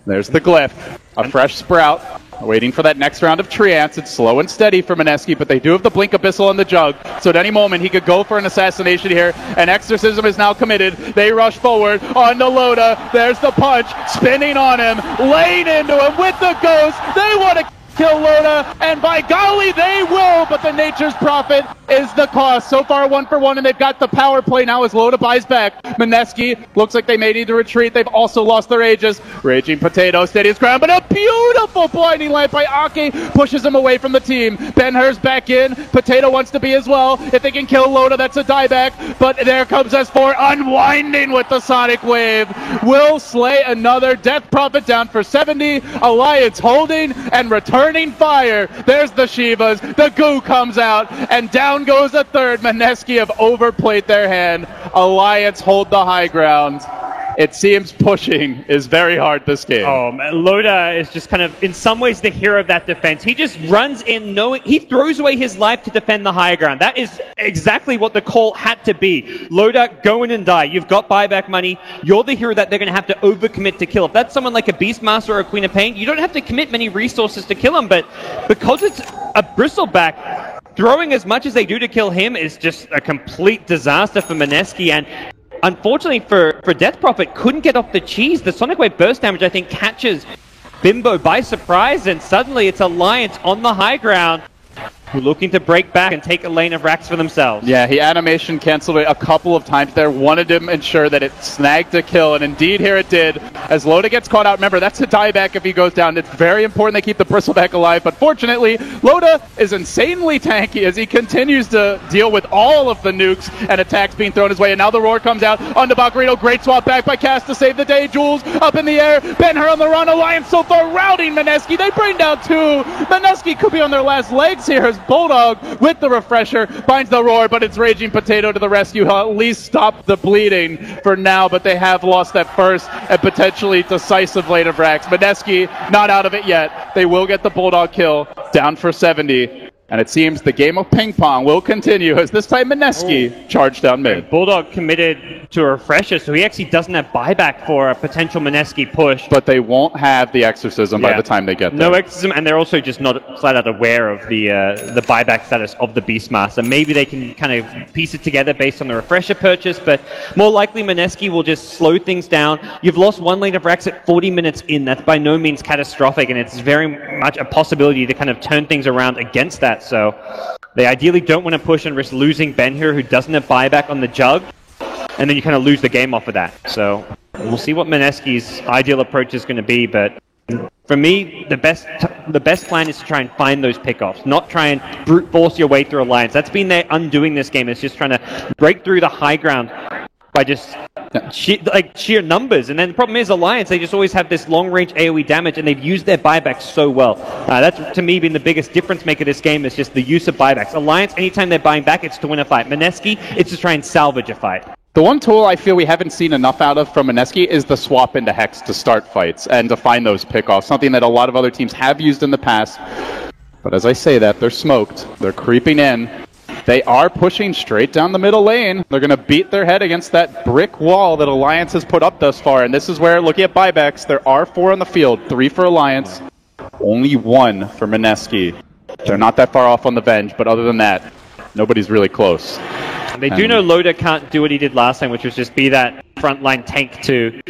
There's the Glyph. A fresh Sprout. Waiting for that next round of Treants. It's slow and steady for Mineski, but they do have the Blink Abyssal on the Jug. So at any moment, he could go for an assassination here. And Exorcism is now committed. They rush forward on the Loda. There's the punch. Spinning on him. Laying into him with the Ghost. They want to kill Loda, and by golly, they will, but the Nature's Prophet is the cost. So far, 1 for 1, and they've got the power play now as Loda buys back. Mineski looks like they may need to retreat. They've also lost their Aegis. Raging Potato steady his ground, but a beautiful blinding light by Aki pushes him away from the team. Ben-Hur's back in. Potato wants to be as well. If they can kill Loda, that's a dieback, but there comes S4 unwinding with the Sonic Wave. Will slay another. Death Prophet down for 70. Alliance holding and returning fire. There's the Shivas. The goo comes out, and down goes a third. Mineski have overplayed their hand. Alliance hold the high ground. It seems pushing is very hard this game. Oh, man. Loda is just kind of, in some ways, the hero of that defense. He just runs in knowing, he throws away his life to defend the higher ground. That is exactly what the call had to be. Loda, go in and die. You've got buyback money. You're the hero that they're going to have to overcommit to kill. If that's someone like a Beastmaster or a Queen of Pain, you don't have to commit many resources to kill him, but because it's a Bristleback, throwing as much as they do to kill him is just a complete disaster for Mineski, and unfortunately for Death Prophet, couldn't get off the cheese. The Sonic Wave burst damage, I think, catches Bimbo by surprise, and suddenly it's Alliance on the high ground, looking to break back and take a lane of racks for themselves. Yeah, he animation canceled it a couple of times there, wanted to ensure that it snagged a kill, and indeed here it did. As Loda gets caught out, remember, that's a dieback if he goes down. It's very important they keep the Bristleback alive, but fortunately, Loda is insanely tanky as he continues to deal with all of the nukes and attacks being thrown his way, and now the Roar comes out onto Bacarino. Great swap back by Cass to save the day. Jules up in the air. Ben-Hur on the run. Alliance so far routing Mineski. They bring down 2. Mineski could be on their last legs here as Bulldog with the refresher finds the Roar, but it's Raging Potato to the rescue. He'll at least stop the bleeding for now, but they have lost that first and potentially decisive lane of racks. Mineski not out of it yet. They will get the Bulldog kill, down for 70. And it seems the game of ping pong will continue as this time Mineski charged down mid. Bulldog committed to a refresher, so he actually doesn't have buyback for a potential Mineski push. But they won't have the Exorcism by the time they get there. No Exorcism, and they're also just not flat out aware of the buyback status of the Beastmaster. Maybe they can kind of piece it together based on the refresher purchase, but more likely Mineski will just slow things down. You've lost one lane of Rax at 40 minutes in. That's by no means catastrophic, and it's very much a possibility to kind of turn things around against that. So they ideally don't want to push and risk losing Ben here, who doesn't have buyback on the Jug, and then you kind of lose the game off of that. So we'll see what Mineski's ideal approach is going to be, but for me, the best plan is to try and find those pickoffs, not try and brute force your way through Alliance. That's been their undoing this game. It's just trying to break through the high ground by just sheer numbers. And then the problem is Alliance, they just always have this long-range AoE damage, and they've used their buybacks so well. That's, to me, been the biggest difference maker this game, is just the use of buybacks. Alliance, anytime they're buying back, it's to win a fight. Mineski, it's to try and salvage a fight. The one tool I feel we haven't seen enough out of from Mineski is the swap into Hex to start fights and to find those pickoffs, something that a lot of other teams have used in the past. But as I say that, they're smoked. They're creeping in. They are pushing straight down the middle lane. They're going to beat their head against that brick wall that Alliance has put up thus far. And this is where, looking at buybacks, there are 4 on the field. 3 for Alliance, only 1 for Mineski. They're not that far off on the bench, but other than that, nobody's really close. They do know Loda can't do what he did last time, which was just be that frontline tank to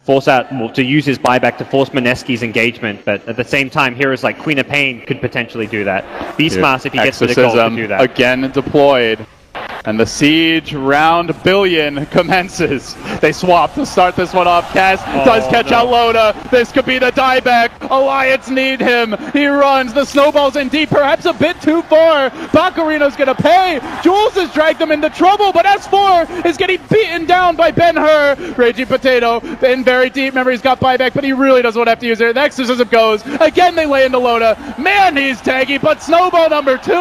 force out, well, to use his buyback to force Mineski's engagement. But at the same time, heroes like Queen of Pain could potentially do that. Beastmaster, if he gets to the goal, to do that. Again deployed. And the siege round billion commences. They swap to start this one off. Kaz does catch out Loda. This could be the dieback. Alliance need him. He runs. The snowball's in deep, perhaps a bit too far. Bakarino's going to pay. Jules has dragged them into trouble, but S4 is getting beaten down by Ben-Hur. Raging Potato in very deep. Remember, he's got buyback, but he really doesn't want to have to use it. The Exorcism goes. Again, they lay into Loda. Man, he's taggy, but snowball number 2,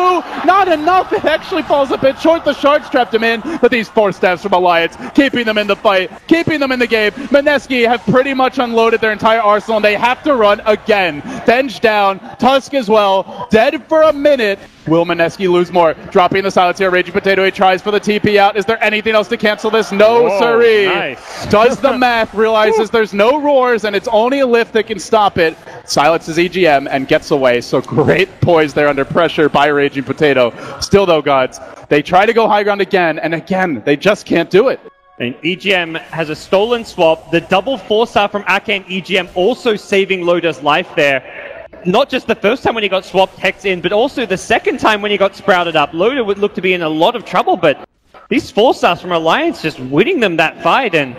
not enough. It actually falls a bit short. The Sharks trapped him in, but these 4 staffs from Alliance keeping them in the fight, keeping them in the game. Mineski have pretty much unloaded their entire arsenal, and they have to run again. Benj down, Tusk as well, dead for a minute. Will Mineski lose more? Dropping the silence here. Raging Potato, he tries for the TP out. Is there anything else to cancel this? No, sirree. Nice. Does the math, realizes there's no roars, and it's only a lift that can stop it. Silences EGM and gets away. So great poise there under pressure by Raging Potato. Still though, gods, they try to go high ground again, and again, they just can't do it. And EGM has a stolen swap. The double 4-star from Ake and EGM also saving Loda's life there. Not just the first time when he got swapped Hex in, but also the second time when he got sprouted up. Loda would look to be in a lot of trouble, but these 4-stars from Alliance just winning them that fight and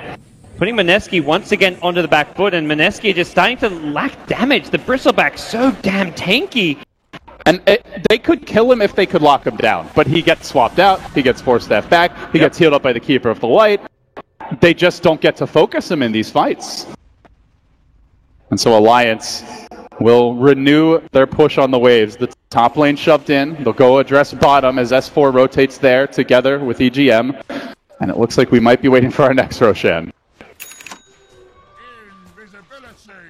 putting Mineski once again onto the back foot, and Mineski just starting to lack damage. The Bristleback's so damn tanky. And they could kill him if they could lock him down, but he gets swapped out, he gets 4-staff back, he gets healed up by the Keeper of the Light. They just don't get to focus him in these fights. And so Alliance will renew their push on the waves. The top lane shoved in, they'll go address bottom as S4 rotates there together with EGM. And it looks like we might be waiting for our next Roshan.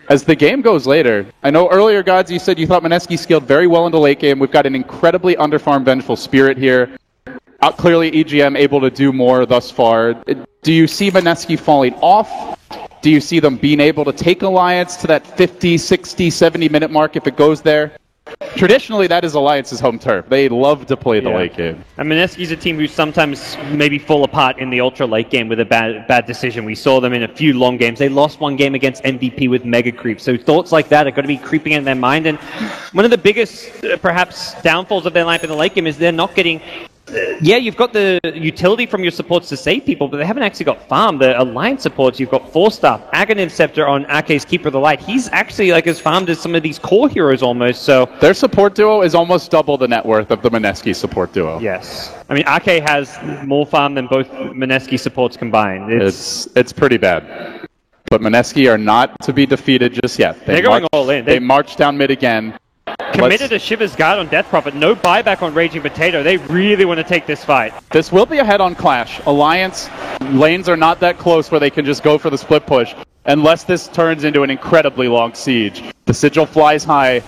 As the game goes later, I know earlier, Gods, you said you thought Mineski scaled very well into late game. We've got an incredibly underfarmed Vengeful Spirit here. Clearly, EGM able to do more thus far. Do you see Mineski falling off? Do you see them being able to take Alliance to that 50, 60, 70-minute mark if it goes there? Traditionally, that is Alliance's home turf. They love to play the late game. And Mineski's a team who sometimes maybe fall apart in the ultra late game with a bad decision. We saw them in a few long games. They lost one game against MVP with Mega Creep. So thoughts like that are going to be creeping in their mind. And one of the biggest, perhaps, downfalls of their lineup in the late game is they're not getting... Yeah, you've got the utility from your supports to save people, but they haven't actually got farm. The Alliance supports, you've got 4-star, Aghanim Scepter on Ake's Keeper of the Light. He's actually like as farmed as some of these core heroes almost, so... Their support duo is almost double the net worth of the Mineski support duo. Yes. I mean, Ake has more farm than both Mineski supports combined. It's pretty bad. But Mineski are not to be defeated just yet. They're going all in. They march down mid again. Committed to Shiva's Guard on Death Prophet. No buyback on Raging Potato. They really want to take this fight. This will be a head-on clash. Alliance lanes are not that close where they can just go for the split push unless this turns into an incredibly long siege. The Sigil flies high.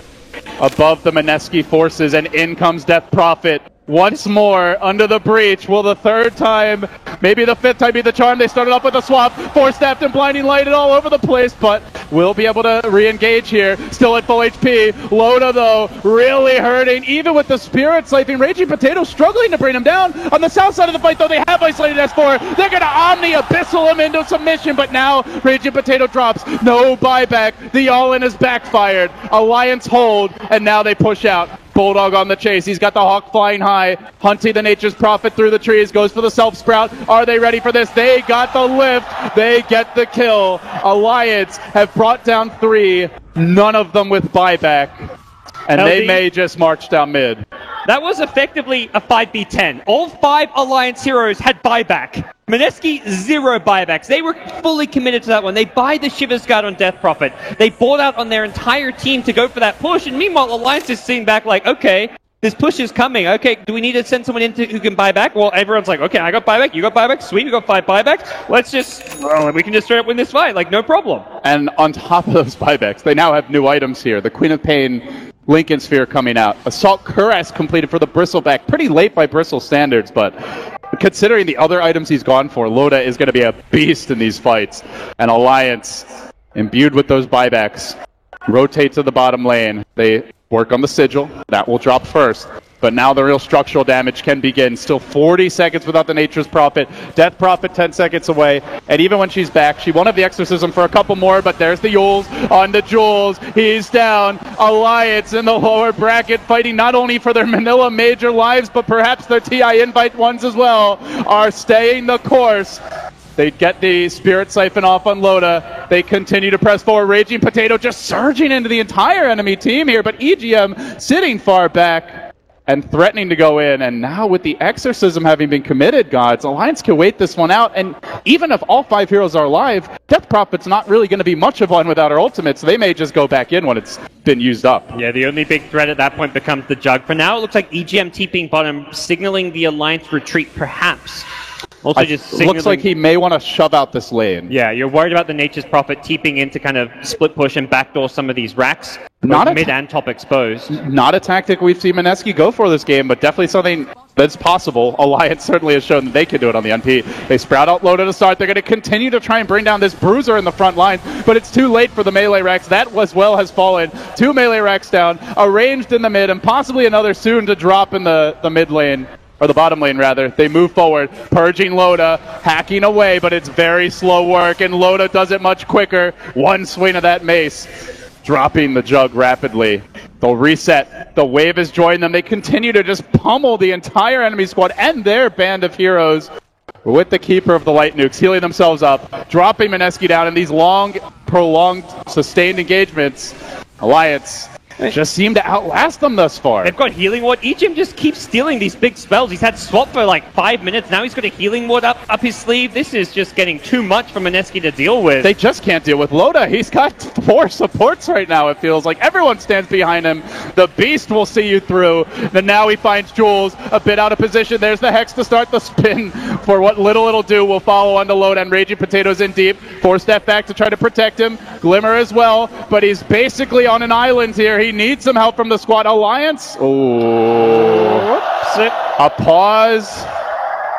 above the Mineski forces, and in comes Death Prophet. Once more, under the breach. Will the third time, maybe the fifth time be the charm? They started off with a swap. Force-staffed and blinding lighted all over the place, but will be able to re-engage here. Still at full HP. Loda, though, really hurting. Even with the Spirit Siphoning, Raging Potato struggling to bring him down. On the south side of the fight, though, they have isolated S4. They're going to Omni Abyssal him into submission, but now Raging Potato drops. No buyback. The all-in has backfired. Alliance hold, and now they push out. Bulldog on the chase. He's got the Hawk flying high. Hunting the Nature's Prophet through the trees. Goes for the Self-Sprout. Are they ready for this? They got the lift. They get the kill. Alliance have brought down 3. None of them with buyback. And they may just march down mid. That was effectively a 5v10. All 5 Alliance heroes had buyback. Mineski, 0 buybacks. They were fully committed to that one. They buy the Shiver's Guard on Death Prophet. They bought out on their entire team to go for that push, and meanwhile, Alliance is sitting back like, okay, this push is coming. Okay, do we need to send someone in who can buy back? Well, everyone's like, okay, I got buyback, you got buyback, sweet, we got 5 buybacks. We can just straight up win this fight, like, no problem. And on top of those buybacks, they now have new items here. The Queen of Pain Lincoln Sphere coming out. Assault Cuirass completed for the Bristleback. Pretty late by Bristle standards, but considering the other items he's gone for, Loda is going to be a beast in these fights. And Alliance, imbued with those buybacks, rotate to the bottom lane. They work on the Sigil. That will drop first. But now the real structural damage can begin. Still 40 seconds without the Nature's Prophet. Death Prophet 10 seconds away. And even when she's back, she won't have the Exorcism for a couple more, but there's the Yules on the Jules. He's down. Alliance in the lower bracket fighting not only for their Manila major lives, but perhaps their TI Invite ones as well, are staying the course. They get the Spirit Siphon off on Loda. They continue to press forward. Raging Potato just surging into the entire enemy team here, but EGM sitting far back and threatening to go in. And now with the Exorcism having been committed, Gods, Alliance can wait this one out. And even if all 5 heroes are alive, Death Prophet's not really going to be much of one without her ultimate, so they may just go back in when it's been used up. Yeah, the only big threat at that point becomes the Jug. For now, it looks like EGM TPing bottom, signaling the Alliance retreat, perhaps. Also just looks like he may want to shove out this lane. Yeah, you're worried about the Nature's Prophet TPing in to kind of split push and backdoor some of these racks. Not mid and top exposed. Not a tactic we've seen Mineski go for this game, but definitely something that's possible. Alliance certainly has shown that they can do it on the NP. They sprout out Loda to start. They're going to continue to try and bring down this Bruiser in the front line, but it's too late for the melee racks. That as well has fallen. 2 melee racks down, arranged in the mid, and possibly another soon to drop in the mid lane. Or the bottom lane, rather. They move forward, purging Loda, hacking away, but it's very slow work, and Loda does it much quicker. One swing of that mace, dropping the Jug rapidly. They'll reset. The wave has joined them. They continue to just pummel the entire enemy squad and their band of heroes with the Keeper of the Light Nukes, healing themselves up, dropping Mineski down in these long, prolonged, sustained engagements. Alliance just seem to outlast them thus far. They've got Healing Ward. EGM just keeps stealing these big spells. He's had swap for like 5 minutes. Now he's got a Healing Ward up his sleeve. This is just getting too much for Mineski to deal with. They just can't deal with Loda. He's got 4 supports right now, it feels like. Everyone stands behind him. The Beast will see you through. Then now he finds Jules a bit out of position. There's the Hex to start the spin for what little it'll do. Will follow onto Loda, and Raging Potato's in deep. 4 step back to try to protect him. Glimmer as well, but he's basically on an island here. He needs some help from the squad. Alliance. Oh, a pause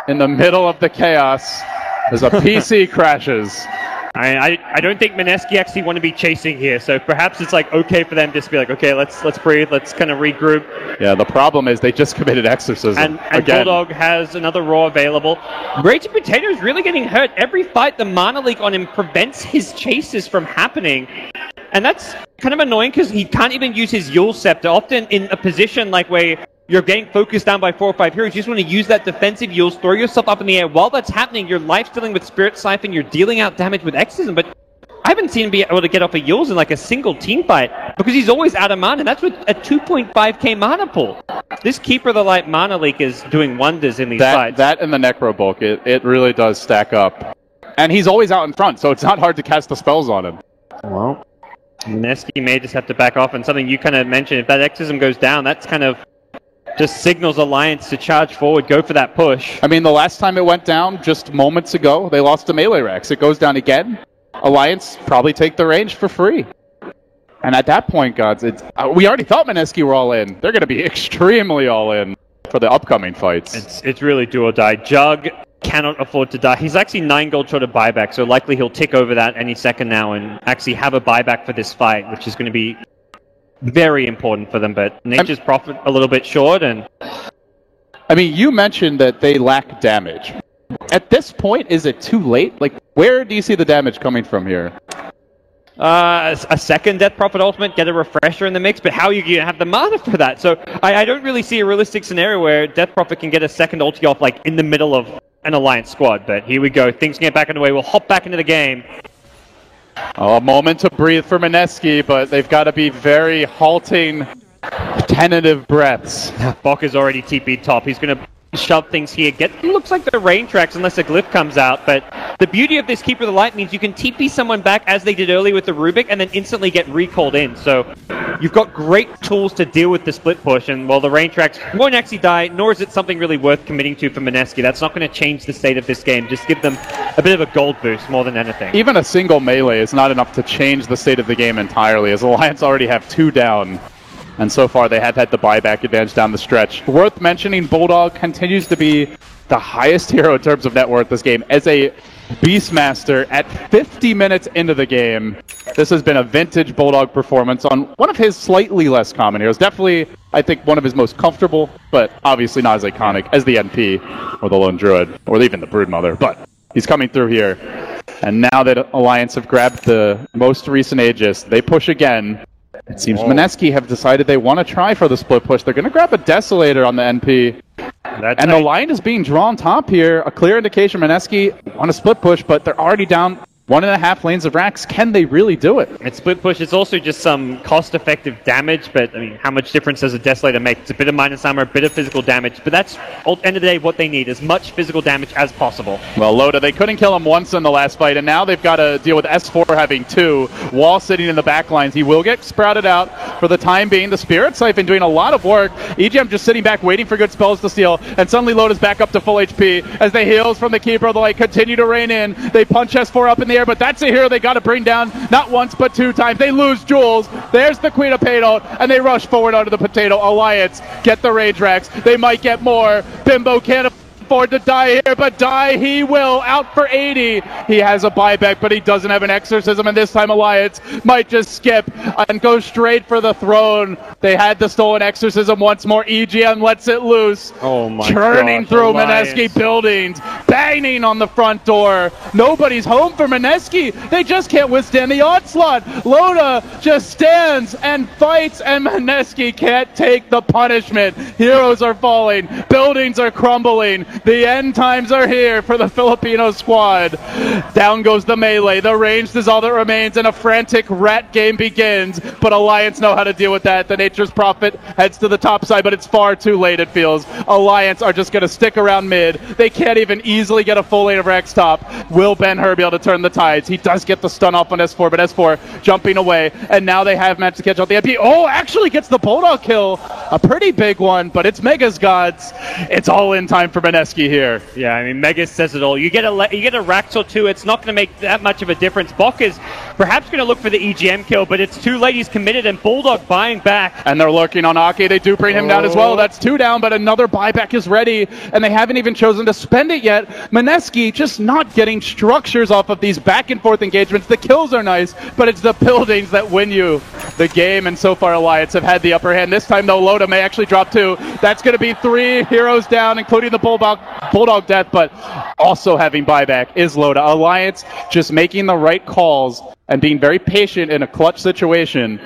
in the middle of the chaos as a PC crashes. I don't think Mineski actually want to be chasing here, so perhaps it's like okay for them just to be like, okay, let's breathe, let's kind of regroup. Yeah, the problem is they just committed Exorcism. And Bulldog has another Raw available. Raging Potato is really getting hurt. Every fight the Mana Leak on him prevents his chases from happening. And that's kind of annoying because he can't even use his Yule Scepter. Often in a position like where you're getting focused down by 4 or 5 heroes, you just want to use that defensive Yules, throw yourself up in the air. While that's happening, you're life-stealing with Spirit Siphon, you're dealing out damage with Exorcism, but I haven't seen him be able to get off a Yules in like a single team fight because he's always out of mana, and that's with a 2.5k mana pool. This Keeper of the Light Mana Leak is doing wonders in these fights. That and the Necro Bulk, it really does stack up. And he's always out in front, so it's not hard to cast the spells on him. Well, Mineski may just have to back off, and something you kind of mentioned, if that Exorcism goes down, that's kind of just signals Alliance to charge forward, go for that push. I mean, the last time it went down, just moments ago, they lost to Melee Rex. It goes down again. Alliance probably take the range for free. And at that point, Gods, we already thought Meneski were all in. They're going to be extremely all in for the upcoming fights. It's really do or die. Jug cannot afford to die. He's actually 9 gold short of buyback, so likely he'll tick over that any second now and actually have a buyback for this fight, which is going to be very important for them. But Nature's Prophet a little bit short, and I mean, you mentioned that they lack damage. At this point, is it too late? Like, where do you see the damage coming from here? A second Death Prophet ultimate, get a refresher in the mix, but how are you going to have the mana for that? So I don't really see a realistic scenario where Death Prophet can get a second ulti off like in the middle of an Alliance squad. But here we go, things get back underway. We'll hop back into the game. Oh, a moment to breathe for Meneski, but they've got to be very halting, tentative breaths. Bok is already TP'd top. He's going to shove things here. Looks like the rain tracks unless a glyph comes out, but the beauty of this Keeper of the Light means you can TP someone back as they did earlier with the Rubik and then instantly get recalled in. So you've got great tools to deal with the split push, and while the rain tracks won't actually die, nor is it something really worth committing to for Meneski. That's not going to change the state of this game. Just give them a bit of a gold boost more than anything. Even a single melee is not enough to change the state of the game entirely, as Alliance already have 2 down. And so far, they have had the buyback advantage down the stretch. Worth mentioning, Bulldog continues to be the highest hero in terms of net worth this game. As a Beastmaster at 50 minutes into the game, this has been a vintage Bulldog performance on one of his slightly less common heroes. Definitely, I think, one of his most comfortable, but obviously not as iconic as the NP or the Lone Druid or even the Broodmother. But he's coming through here. And now that Alliance have grabbed the most recent Aegis, they push again. It seems Meneski have decided they want to try for the split push. They're going to grab a Desolator on the NP. And the line is being drawn top here. A clear indication Meneski on a split push, but they're already down 1.5 lanes of racks. Can they really do it? It's split push. It's also just some cost-effective damage, but I mean, how much difference does a Desolator make? It's a bit of minus armor, a bit of physical damage, but that's, at the end of the day, what they need, as much physical damage as possible. Well, Loda, they couldn't kill him once in the last fight, and now they've got to deal with S4 having 2. Wall sitting in the back lines. He will get sprouted out for the time being. The Spirit Siphon doing a lot of work. EGM just sitting back, waiting for good spells to steal, and suddenly Loda's back up to full HP as the heals from the Keeper of the Light continue to rain in. They punch S4 up in the air, but that's a hero they got to bring down not once but 2 times. They lose Jules. There's the Queen of Payload, and they rush forward onto the Potato. Alliance get the Rage Racks. They might get more. Bimbo can't afford to die here, but die he will. Out for 80. He has a buyback, but he doesn't have an Exorcism, and this time Alliance might just skip and go straight for the throne. They had the stolen Exorcism once more. EGM lets it loose. Oh my Churning gosh, through Alliance. Meneski buildings, banging on the front door. Nobody's home for Meneski. They just can't withstand the onslaught. Loda just stands and fights, and Meneski can't take the punishment. Heroes are falling. Buildings are crumbling. The end times are here for the Filipino squad. Down goes the melee. The ranged is all that remains, and a frantic rat game begins. But Alliance know how to deal with that. The Nature's Prophet heads to the top side, but it's far too late, it feels. Alliance are just going to stick around mid. They can't even easily get a full lane of Rex top. Will Ben-Hur be able to turn the tides? He does get the stun off on S4, but S4 jumping away, and now they have managed to catch out the MP. Oh, actually gets the Bulldog kill. A pretty big one, but it's Megas, Gods. It's all in time for Meneski here. Yeah, I mean, Megas says it all. You get a Rax or 2, it's not going to make that much of a difference. Bok is perhaps going to look for the EGM kill, but it's too late. He's committed, and Bulldog buying back. And they're lurking on Aki. They do bring him down as well. That's 2 down, but another buyback is ready, and they haven't even chosen to spend it yet. Meneski just not getting structures off of these back and forth engagements. The kills are nice, but it's the buildings that win you the game, and so far Alliance have had the upper hand. This time, though, Loda may actually drop 2. That's going to be 3 heroes down, including the Bulldog death, but also having buyback is Loda. Alliance just making the right calls and being very patient in a clutch situation.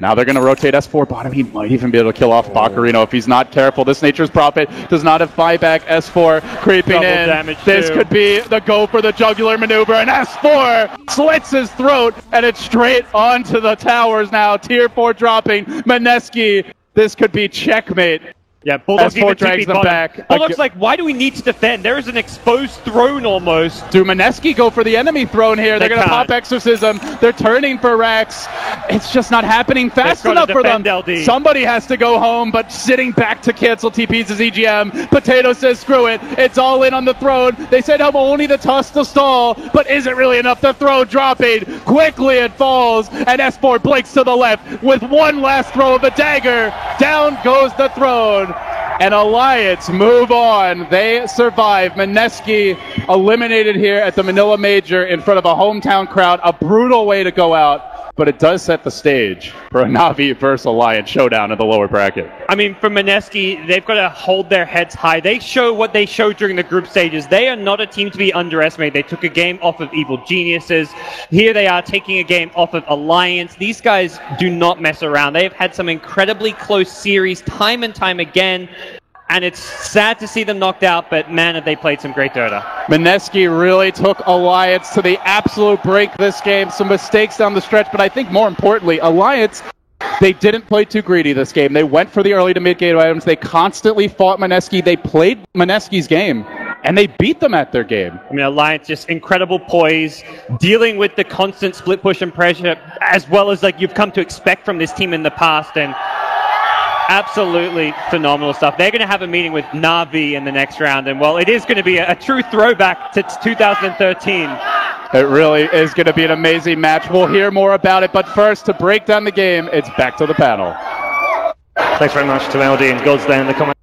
Now they're going to rotate S4 bottom. He might even be able to kill off Bacarino if he's not careful. This Nature's Prophet does not have buyback. S4 creeping Double in. damage This too. could be the go for the jugular maneuver, and S4 slits his throat, and it's straight onto the towers now. Tier 4 dropping. Meneski, this could be checkmate. Yeah, Bulldog's S4 even drags TP them bottom. back. Bulldog's like, why do we need to defend? There is an exposed throne almost. Do Mineski go for the enemy throne here? They're They going to can't. pop Exorcism. They're turning for Rex. It's just not happening fast They've enough gotta for them. defend LD. Somebody has to go home, but sitting back to cancel TPs is EGM. Potato says, screw it. It's all in on the throne. They said have only the toss to stall, but is it really enough? The throne dropping. Quickly it falls, and S4 blinks to the left with one last throw of a dagger. Down goes the throne. And Alliance move on. They survive. Mineski eliminated here at the Manila Major in front of a hometown crowd. A brutal way to go out, but it does set the stage for a Na'Vi versus Alliance showdown in the lower bracket. I mean, for Mineski, they've got to hold their heads high. They show what they showed during the group stages. They are not a team to be underestimated. They took a game off of Evil Geniuses. Here they are taking a game off of Alliance. These guys do not mess around. They've had some incredibly close series time and time again. And it's sad to see them knocked out, but man, have they played some great Dota. Mineski really took Alliance to the absolute brink this game. Some mistakes down the stretch, but I think more importantly, Alliance, they didn't play too greedy this game. They went for the early to mid-game items. They constantly fought Mineski. They played Mineski's game, and they beat them at their game. I mean, Alliance just incredible poise, dealing with the constant split push and pressure, as well as like you've come to expect from this team in the past, and absolutely phenomenal stuff. They're going to have a meeting with Na'Vi in the next round, and well, it is going to be a true throwback to 2013. It really is going to be an amazing match. We'll hear more about it, but first, to break down the game, it's back to the panel. Thanks very much to LD and Godsday in the comments.